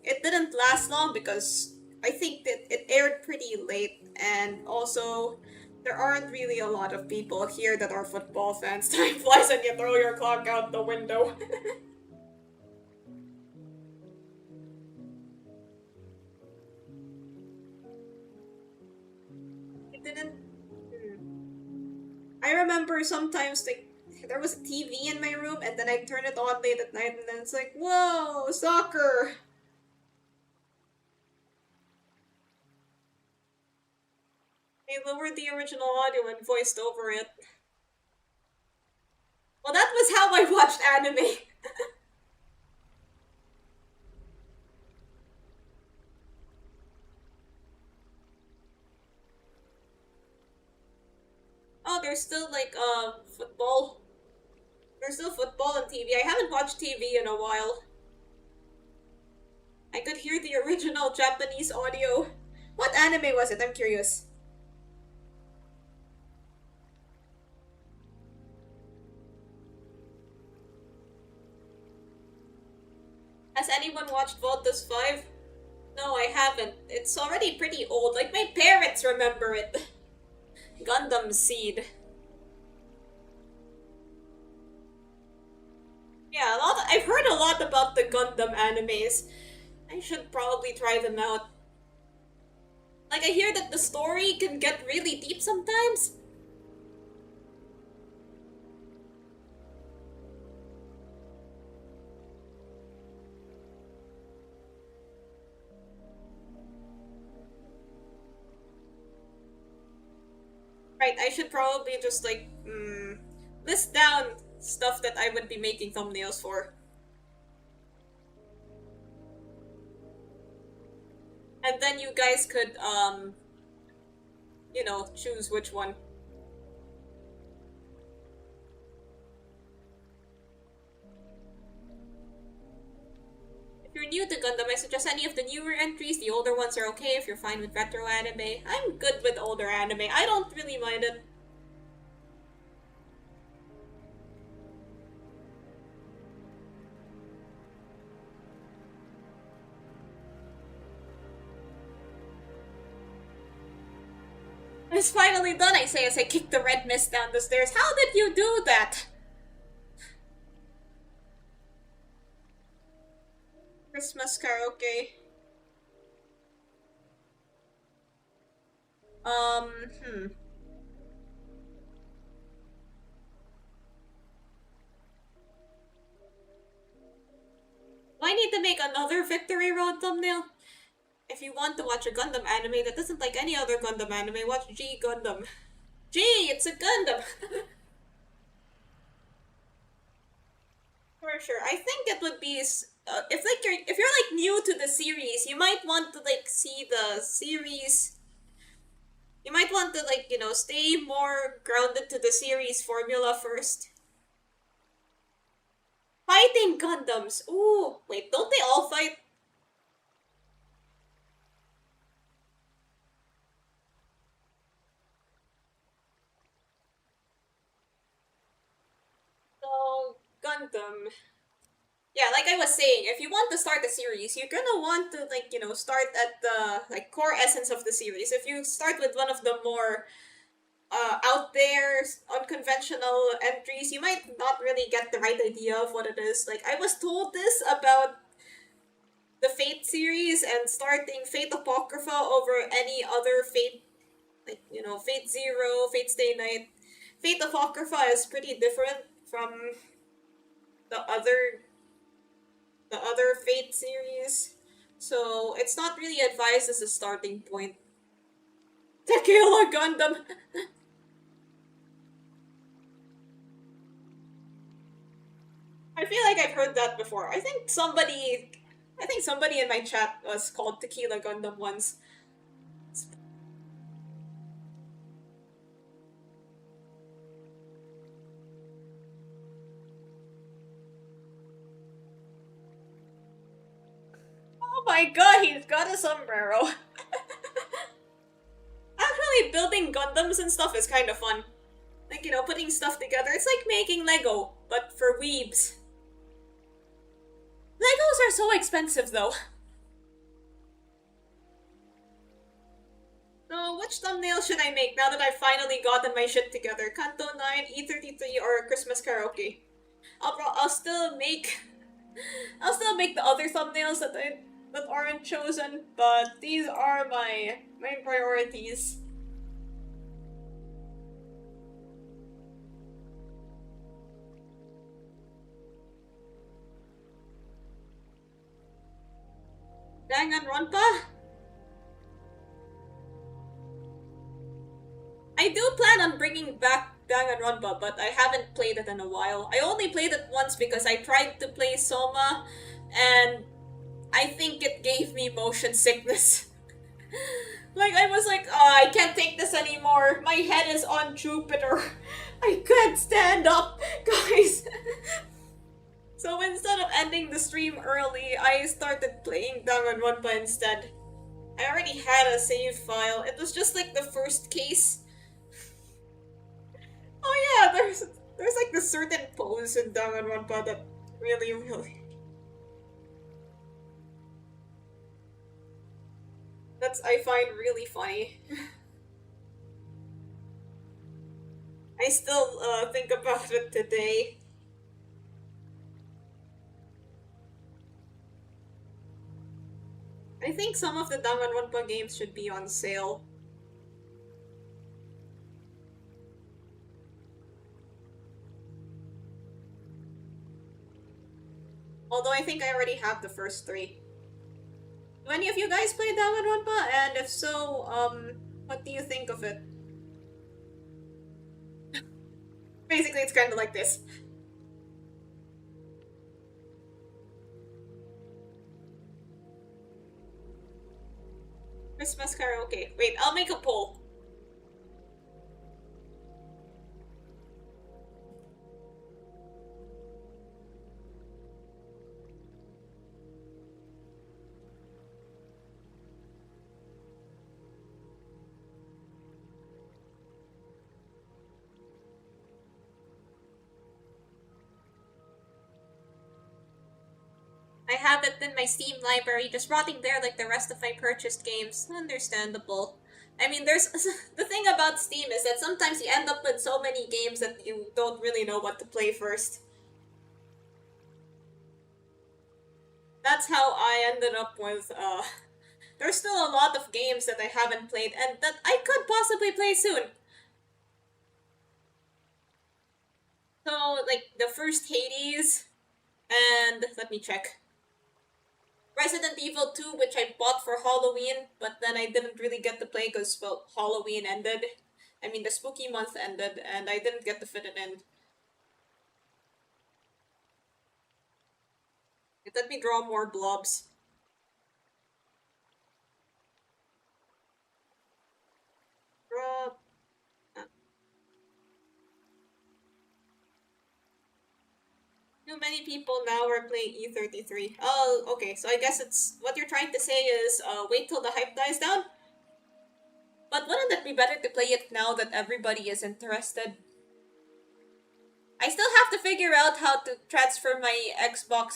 it didn't last long because I think that it aired pretty late, and also there aren't really a lot of people here that are football fans. Time flies and you throw your clock out the window. It didn't. I remember sometimes like there was a TV in my room, and then I'd turn it on late at night, and then it's like, whoa, soccer! They lowered the original audio and voiced over it. Well, that was how I watched anime. Oh, there's still like football. There's still football on TV. I haven't watched TV in a while. I could hear the original Japanese audio. What anime was it? I'm curious. Has anyone watched Voltus 5? No, I haven't. It's already pretty old. Like, my parents remember it. Gundam Seed. Yeah, I've heard a lot about the Gundam animes. I should probably try them out. Like, I hear that the story can get really deep sometimes. Right, I should probably just like list down stuff that I would be making thumbnails for. And then you guys could you know, choose which one. If you're new to Gundam, I suggest any of the newer entries. The older ones are okay if you're fine with retro anime. I'm good with older anime. I don't really mind it. It's finally done, I say as I kick the red mist down the stairs. How did you do that? Christmas karaoke. Hmm. Do I need to make another Victory Road thumbnail? If you want to watch a Gundam anime that isn't like any other Gundam anime, watch G Gundam. G, it's a Gundam! For sure. I think it would be if you're like new to the series, you might want to like see the series. You might want to like, you know, stay more grounded to the series formula first. Fighting Gundams. Ooh, wait, don't they all fight? So, Gundam. Yeah, like I was saying, if you want to start a series, you're gonna want to like, you know, start at the like core essence of the series. If you start with one of the more out there, unconventional entries, you might not really get the right idea of what it is. Like, I was told this about the Fate series and starting Fate Apocrypha over any other Fate, like, you know, Fate Zero, Fate Stay Night. Fate Apocrypha is pretty different from the other Fate series. So, it's not really advised as a starting point. Tequila Gundam! I feel like I've heard that before. I think somebody in my chat was called Tequila Gundam once. Oh my god, he's got a sombrero. Actually, building Gundams and stuff is kind of fun. Like, you know, putting stuff together. It's like making Lego, but for weebs. Lego those are so expensive though. So, which thumbnail should I make now that I've finally gotten my shit together? Kanto 9, E33, or Christmas karaoke? I'll still make the other thumbnails that aren't chosen, but these are my main priorities. Danganronpa? I do plan on bringing back Danganronpa, but I haven't played it in a while. I only played it once because I tried to play Soma, and I think it gave me motion sickness. Like, I was like, oh, I can't take this anymore. My head is on Jupiter. I can't stand up, guys. So instead of ending the stream early, I started playing Danganronpa instead. I already had a save file. It was just like the first case. Oh yeah, there's like this certain pose in Danganronpa that really I find really funny. I still think about it today. I think some of the Danganronpa games should be on sale. Although I think I already have the first 3. Do any of you guys play Danganronpa? And if so, what do you think of it? Basically, it's kind of like this. Christmas karaoke. Wait, I'll make a poll. I have it in my Steam library, just rotting there like the rest of my purchased games. Understandable. I mean, there's the thing about Steam is that sometimes you end up with so many games that you don't really know what to play first. That's how I ended up with, there's still a lot of games that I haven't played and that I could possibly play soon. So, like, the first Hades, and let me check. Resident Evil 2, which I bought for Halloween, but then I didn't really get to play because, well, Halloween ended. I mean, the spooky month ended, and I didn't get to fit it in. Let me draw more blobs. Draw. Too many people now are playing E33. Oh, okay, so I guess it's what you're trying to say is wait till the hype dies down? But wouldn't it be better to play it now that everybody is interested? I still have to figure out how to transfer my Xbox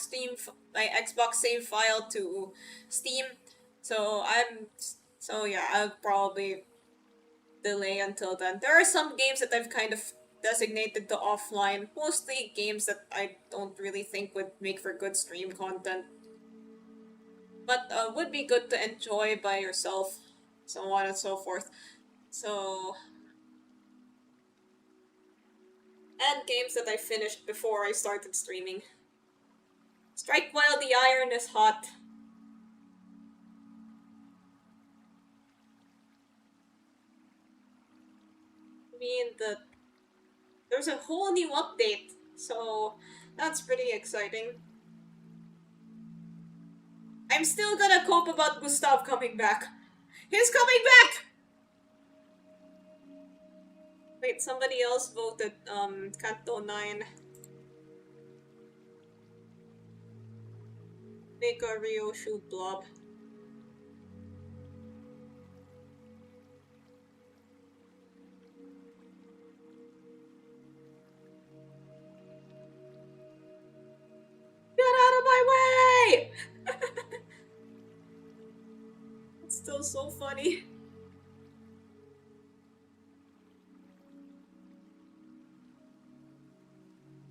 save file to Steam. So yeah, I'll probably delay until then. There are some games that I've kind of designated to offline, mostly games that I don't really think would make for good stream content. But would be good to enjoy by yourself, so on and so forth. So, and games that I finished before I started streaming. Strike while the iron is hot. I mean, there's a whole new update, so that's pretty exciting. I'm still gonna cope about Gustav coming back. He's coming back! Wait, somebody else voted, Kanto 9. Make a Ryoshu blob. Get out of my way! so funny.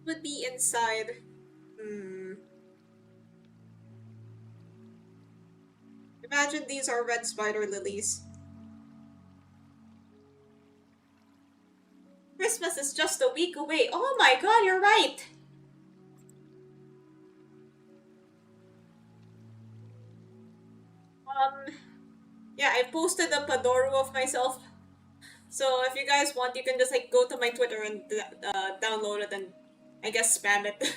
Would be inside. Hmm. Imagine these are red spider lilies. Christmas is just a week away. Oh my god, you're right! Yeah, I posted a Padoru of myself. So if you guys want, you can just like go to my Twitter and download it and I guess spam it.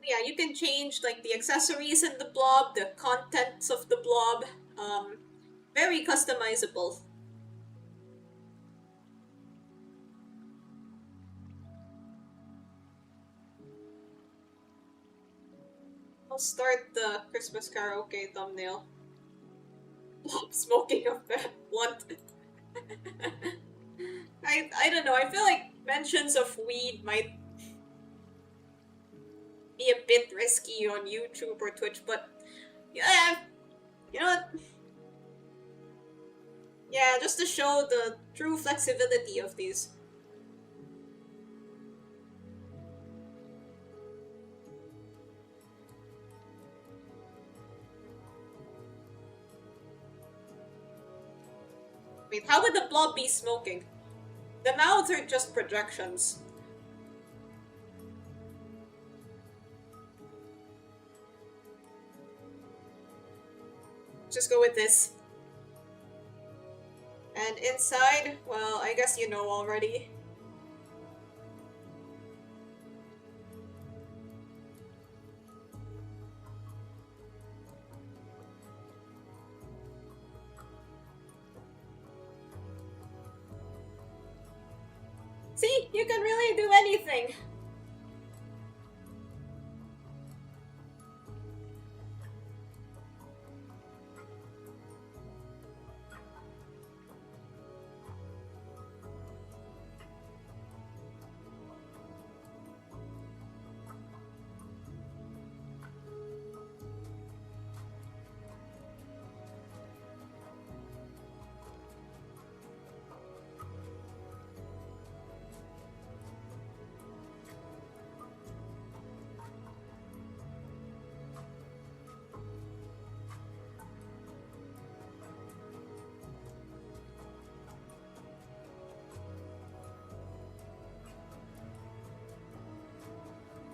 Yeah, you can change like the accessories in the blob, the contents of the blob. Very customizable. I'll start the Christmas karaoke thumbnail. Blob smoking a fat blunt. I don't know. I feel like mentions of weed might be a bit risky on YouTube or Twitch, but yeah, you know what? Yeah, just to show the true flexibility of these. Wait, how would the blob be smoking? The mouths are just projections. Just go with this. And inside, well, I guess you know already. See, you can really do anything.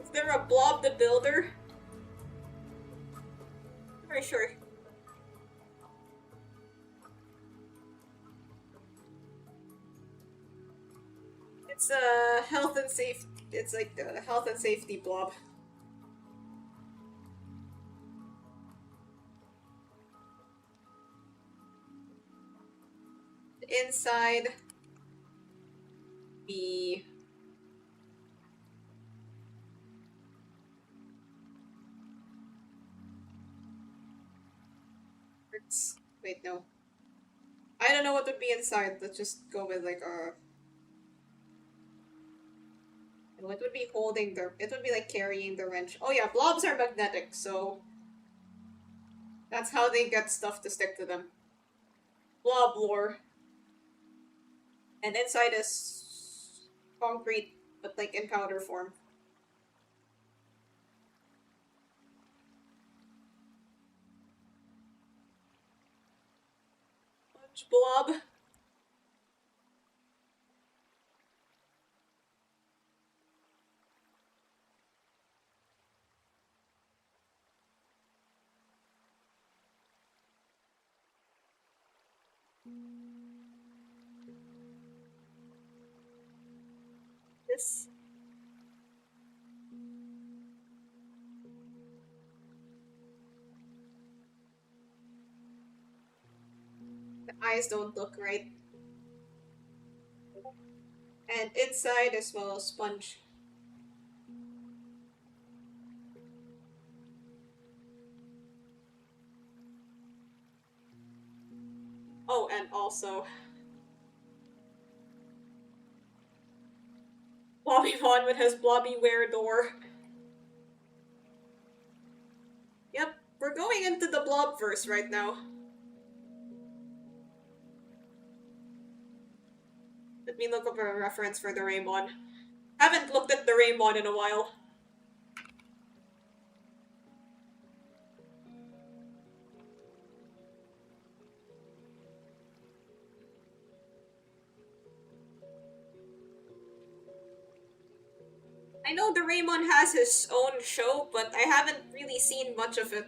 Is there a Blob the Builder? I'm very sure. It's a health and safety. It's like the health and safety blob. Inside the wait, no. I don't know what would be inside. Let's just go with like a. What would be holding the? It would be like carrying the wrench. Oh yeah, blobs are magnetic, so that's how they get stuff to stick to them. Blob lore. And inside is concrete, but like in powder form. Blob. This. The eyes don't look right. And inside as well, sponge. Oh, and also Blobby Vaughn with his Blobby Ware door. Yep, we're going into the Blobverse right now. Let me look up a reference for the Raymon. Haven't looked at the Raymon in a while. I know the Raymon has his own show, but I haven't really seen much of it.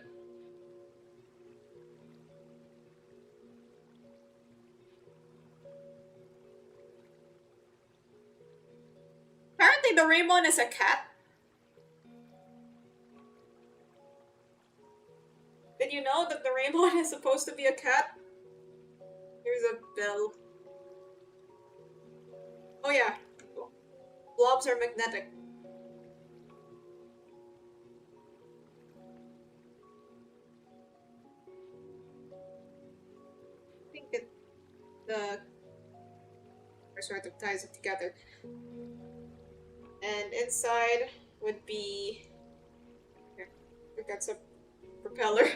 Apparently the Raymon is a cat. Did you know that the Raymon is supposed to be a cat? Here's a bell. Oh yeah. Blobs are magnetic. I think the sort of ties it together. And inside would be... Here, I think that's a propeller.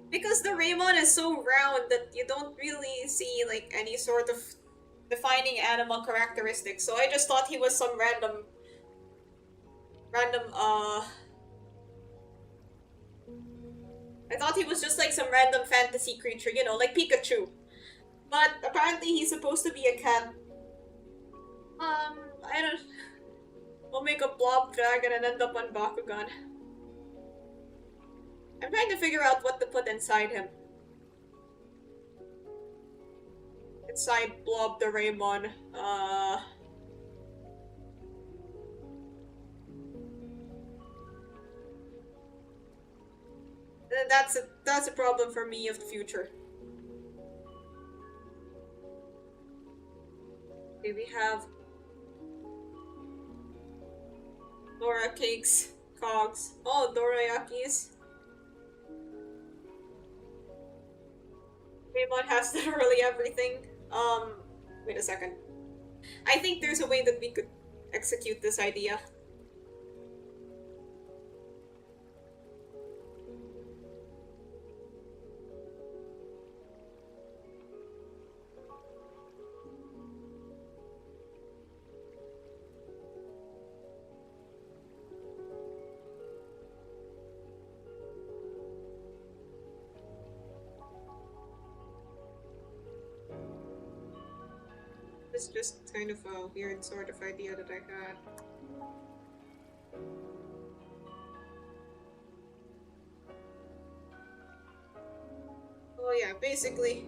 Because the Raymon is so round that you don't really see like any sort of defining animal characteristics. So I just thought he was some random I thought he was just like some random fantasy creature, you know, like Pikachu. But apparently he's supposed to be a cat. I don't... We'll make a blob dragon and end up on Bakugan. I'm trying to figure out what to put inside him. Inside Blob the Raymon. That's a problem for me of the future. Okay, we have Dora cakes, cogs. Oh, dorayakis. Raymon has literally everything. Wait a second. I think there's a way that we could execute this idea. It's just kind of a weird sort of idea that I had. Oh yeah, basically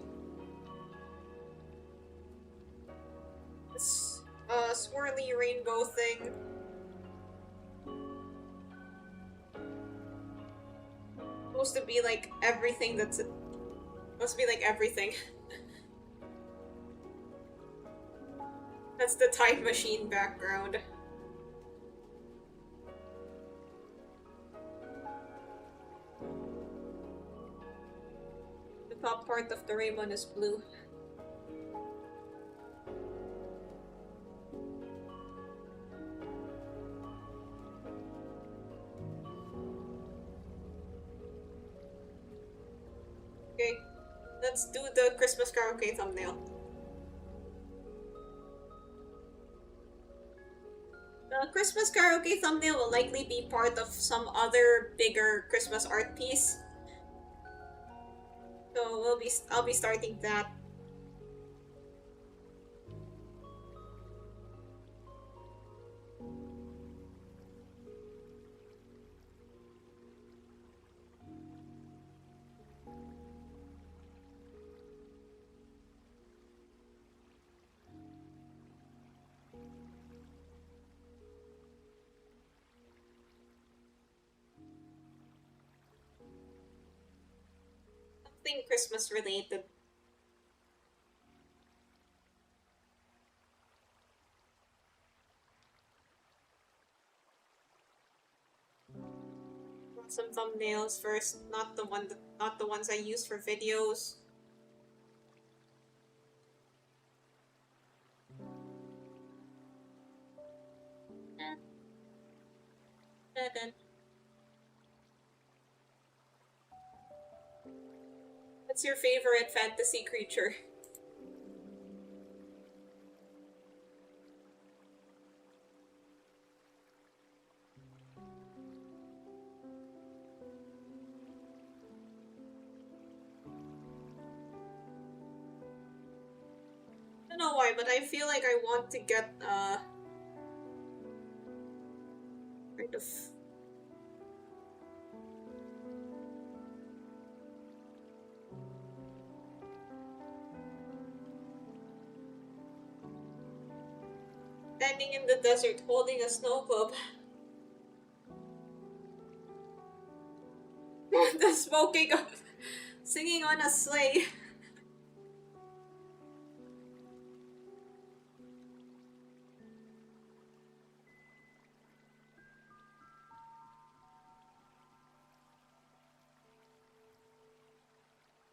this swirly rainbow thing. Supposed to be like everything that's supposed to be like everything. That's the time machine background. The top part of the Raymon is blue. Okay, let's do the Christmas karaoke thumbnail. The Christmas karaoke thumbnail will likely be part of some other bigger Christmas art piece. So I'll be starting that. Something Christmas related. Want some thumbnails first, not the ones I use for videos. What's your favorite fantasy creature? I don't know why, but I feel like I want to get kind of standing in the desert holding a snow globe. The smoking of singing on a sleigh.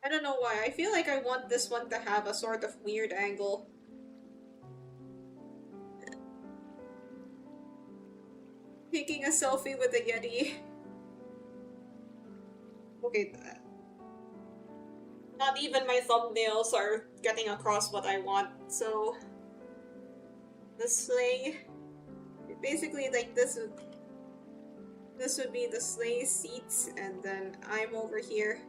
I don't know why. I feel like I want this one to have a sort of weird angle. Taking a selfie with a Yeti. Okay, not even my thumbnails are getting across what I want, so the sleigh, basically like this would be the sleigh seats, and then I'm over here.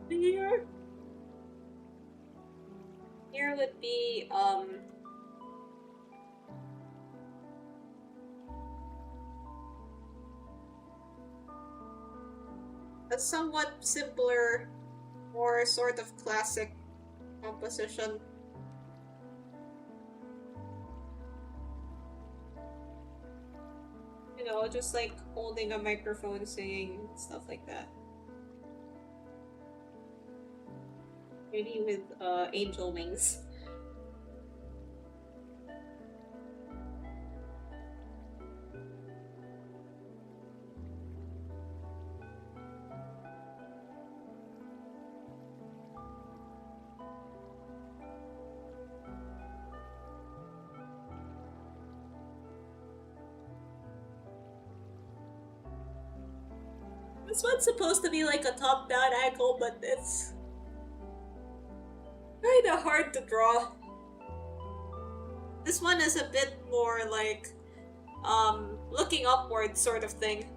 Here. Here would be a somewhat simpler, more sort of classic composition. You know, just like holding a microphone, singing, stuff like that. Maybe with angel wings. This one's supposed to be like a top-down angle, but it's kinda hard to draw. This one is a bit more like looking upward sort of thing.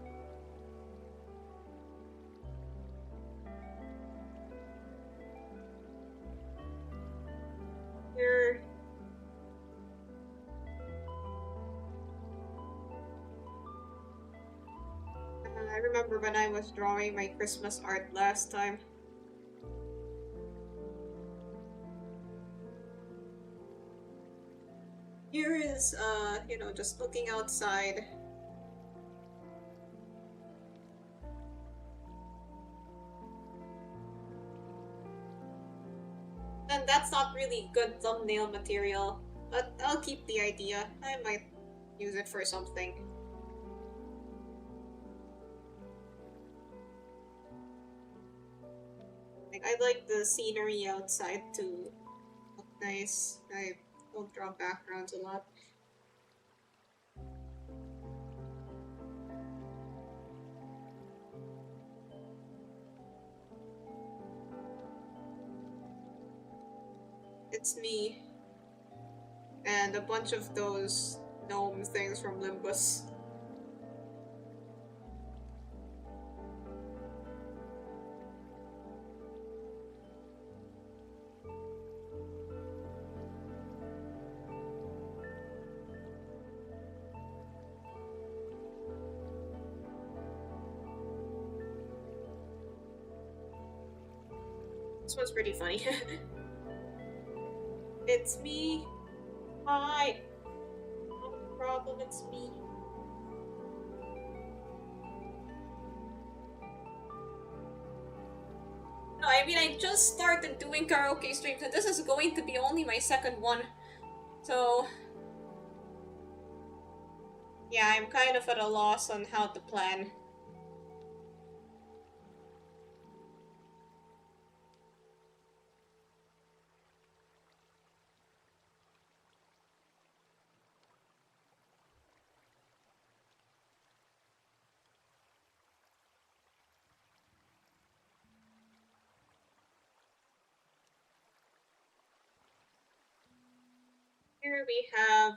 Here. I remember when I was drawing my Christmas art last time. Here is, you know, just looking outside. And that's not really good thumbnail material, but I'll keep the idea. I might use it for something. Like, I like the scenery outside to look nice. I don't draw backgrounds a lot. It's me. And a bunch of those gnome things from Limbus. This one's pretty funny. It's me. Hi. No problem, it's me. No, I mean, I just started doing karaoke streams, and this is going to be only my second one. So, yeah, I'm kind of at a loss on how to plan. Here we have,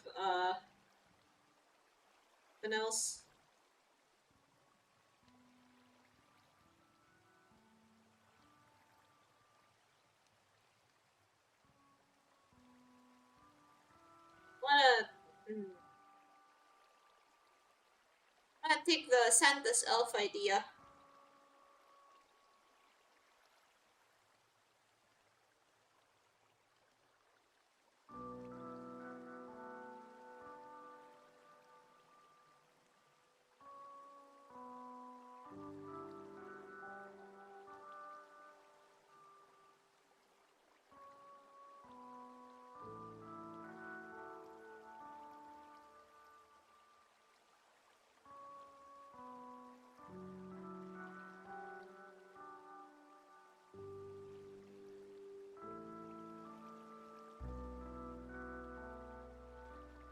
what else? Wanna, wanna take the Santa's elf idea.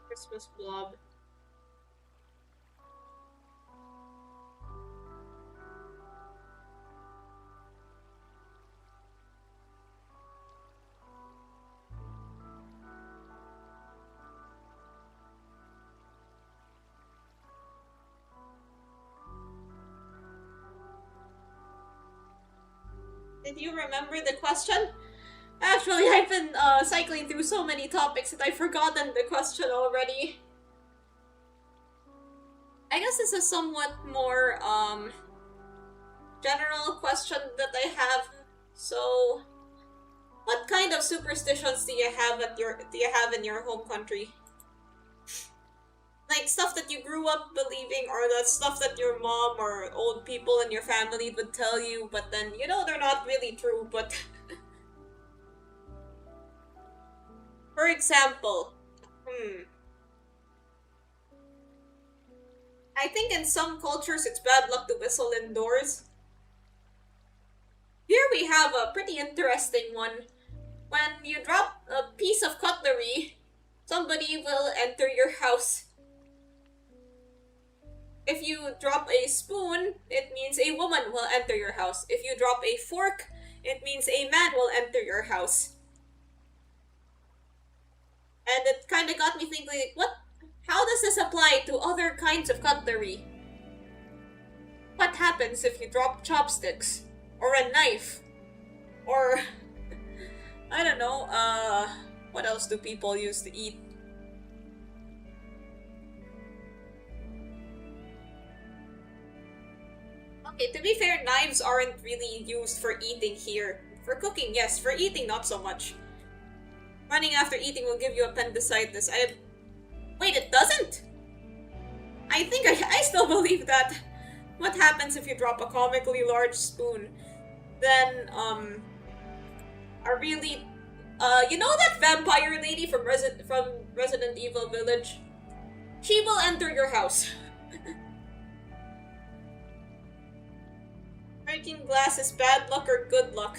Christmas blob. Did you remember the question? Actually, I've been cycling through so many topics that I've forgotten the question already. I guess this is somewhat more general question that I have. So, what kind of superstitions do you have in your home country? Like stuff that you grew up believing, or that stuff that your mom or old people in your family would tell you, but then you know they're not really true, but for example, I think in some cultures it's bad luck to whistle indoors. Here we have a pretty interesting one. When you drop a piece of cutlery, somebody will enter your house. If you drop a spoon, it means a woman will enter your house. If you drop a fork, it means a man will enter your house. And it kind of got me thinking, like, what? How does this apply to other kinds of cutlery? What happens if you drop chopsticks? Or a knife? Or, I don't know, what else do people use to eat? Okay, to be fair, knives aren't really used for eating here. For cooking, yes. For eating, not so much. Running after eating will give you appendicitis. Wait, it doesn't? I think I still believe that. What happens if you drop a comically large spoon? Then, are really... you know that vampire lady from Resident Evil Village? She will enter your house. Breaking glass is bad luck or good luck?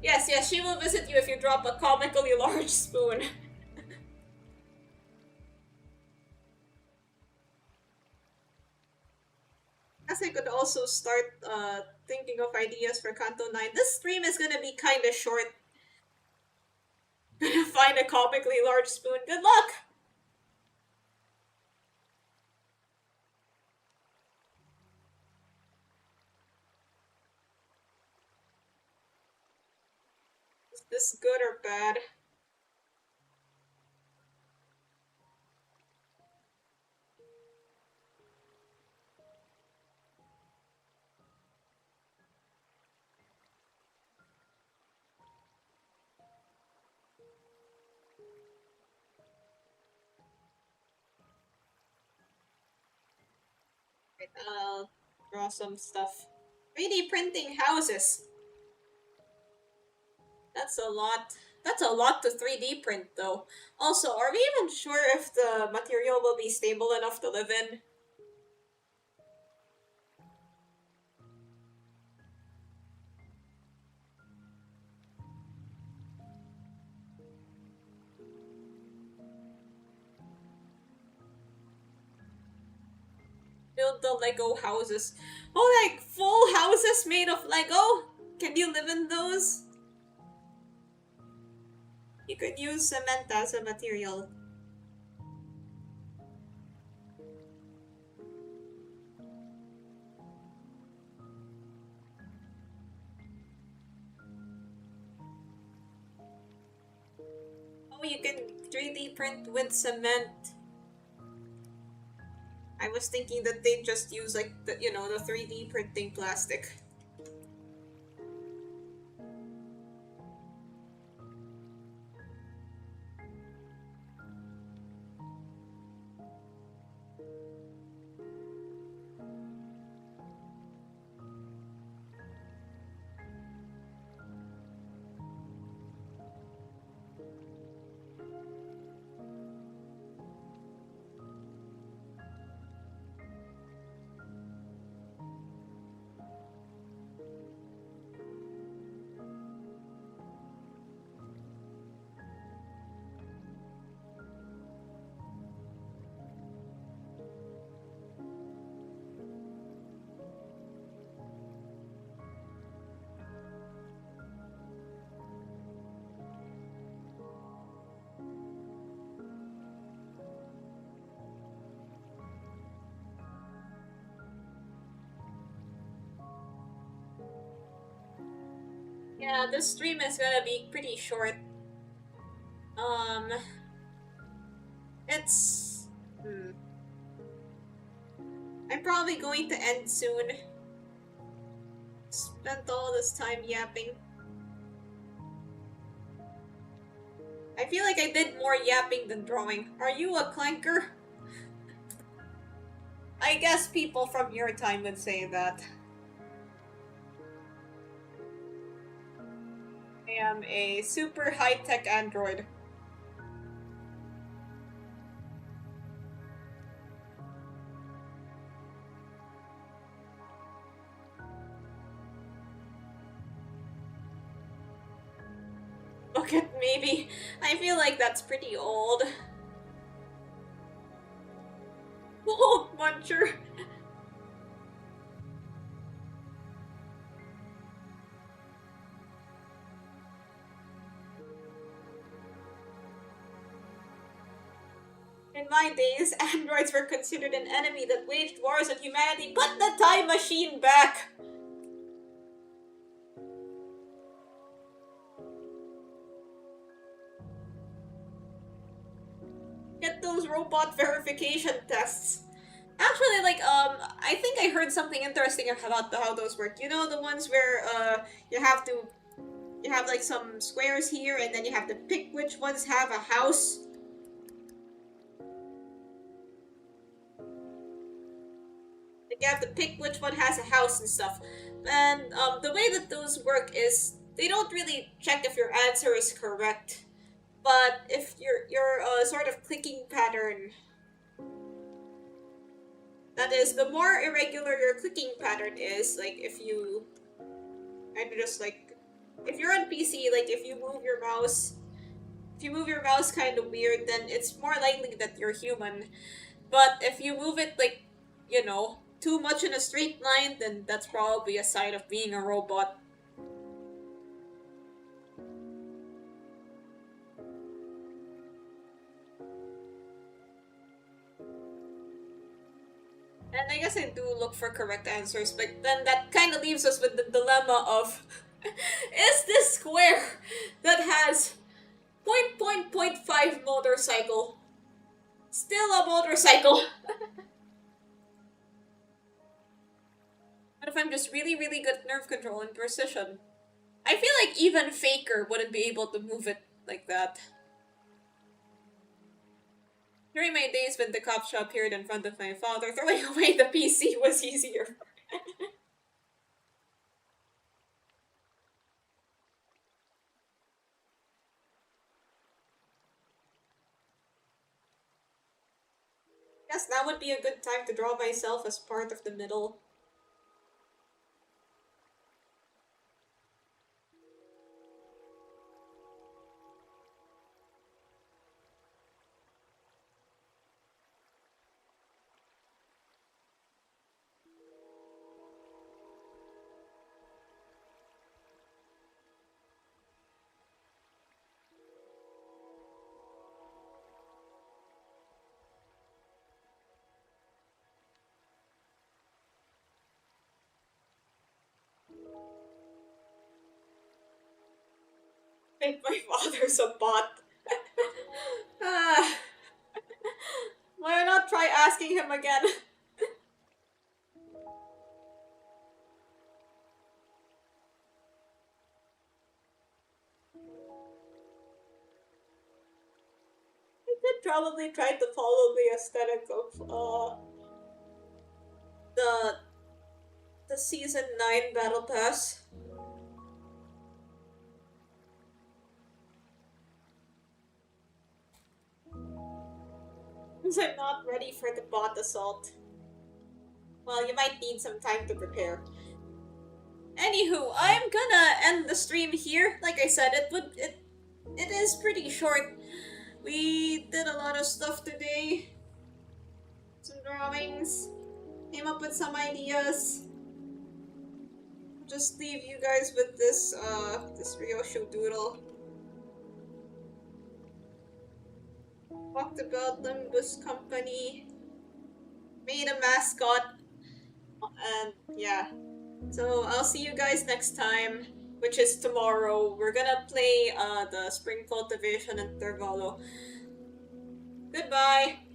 Yes, she will visit you if you drop a comically large spoon. Guess I could also start thinking of ideas for Kanto 9. This stream is gonna be kinda short. Gonna find a comically large spoon. Good luck! Is this good or bad? I'll draw some stuff. 3D printing houses. That's a lot. That's a lot to 3D print, though. Also, are we even sure if the material will be stable enough to live in? Build the Lego houses. Oh, like full houses made of Lego? Can you live in those? You could use cement as a material. Oh, you can 3D print with cement. I was thinking that they just use like the, you know, the 3D printing plastic. Yeah, this stream is gonna be pretty short. Um, it's... I'm probably going to end soon. Spent all this time yapping. I feel like I did more yapping than drawing. Are you a clanker? I guess people from your time would say that. I am a super high-tech android. Look at maybe. I feel like that's pretty old. Old muncher. In my days, androids were considered an enemy that waged wars on humanity. Put the time machine back! Get those robot verification tests. Actually, like, I think I heard something interesting about how those work. You know, the ones where, you have, like, some squares here, and then you have to pick which ones have a house. Like, you have to pick which one has a house and stuff. And, the way that those work is, they don't really check if your answer is correct. But if your sort of clicking pattern, that is, the more irregular your clicking pattern is, like if you, and just like, if you're on PC, like if you move your mouse, kind of weird, then it's more likely that you're human. But if you move it like, you know, too much in a straight line, then that's probably a sign of being a robot. And I guess I do look for correct answers, but then that kind of leaves us with the dilemma of, is this square that has .5 motorcycle still a motorcycle? What if I'm just really, really good at nerve control and precision? I feel like even Faker wouldn't be able to move it like that. During my days when the CAPTCHA appeared in front of my father, throwing away the PC was easier. Yes, that would be a good time to draw myself as part of the middle. I think my father's a bot. Ah, why not try asking him again? I could probably try to follow the aesthetic of the season 9 battle pass. Since I'm not ready for the bot assault. Well, you might need some time to prepare. Anywho, I'm gonna end the stream here. Like I said, it is pretty short. We did a lot of stuff today. Some drawings. Came up with some ideas. Just leave you guys with this this Ryosho doodle. Talked about Limbus Company. Made a mascot. And yeah. So I'll see you guys next time, which is tomorrow. We're gonna play the Spring Cultivation Intervalo. Goodbye!